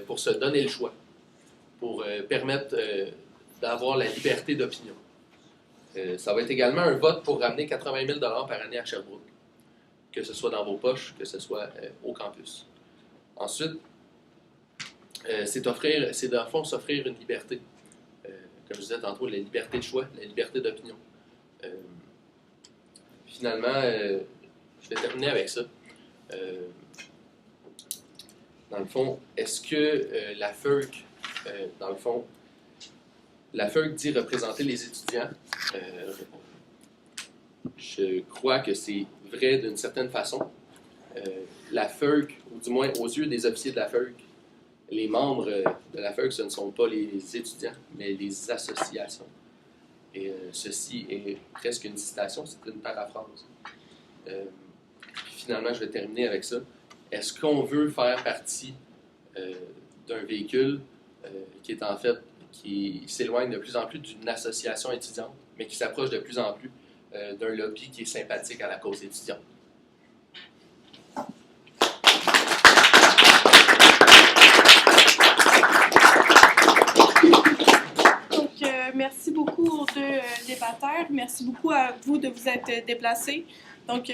pour se donner le choix, pour permettre d'avoir la liberté d'opinion. Ça va être également un vote pour ramener 80 000 $ par année à Sherbrooke, que ce soit dans vos poches, que ce soit au campus. Ensuite, c'est dans le fond s'offrir une liberté. Comme je disais tantôt, la liberté de choix, la liberté d'opinion. Finalement, je vais terminer avec ça. Dans le fond, est-ce que la FEUC, la FEUC dit représenter les étudiants? Je crois que c'est vrai d'une certaine façon. La FEUC, ou du moins aux yeux des officiers de la FEUC, les membres de la FEUC, ce ne sont pas les étudiants, mais les associations. Et ceci est presque une citation, c'est une paraphrase. Finalement, je vais terminer avec ça. Est-ce qu'on veut faire partie d'un véhicule qui est en fait, qui s'éloigne de plus en plus d'une association étudiante, mais qui s'approche de plus en plus d'un lobby qui est sympathique à la cause étudiante? Merci beaucoup aux deux débatteurs. Merci beaucoup à vous de vous être déplacés. Donc,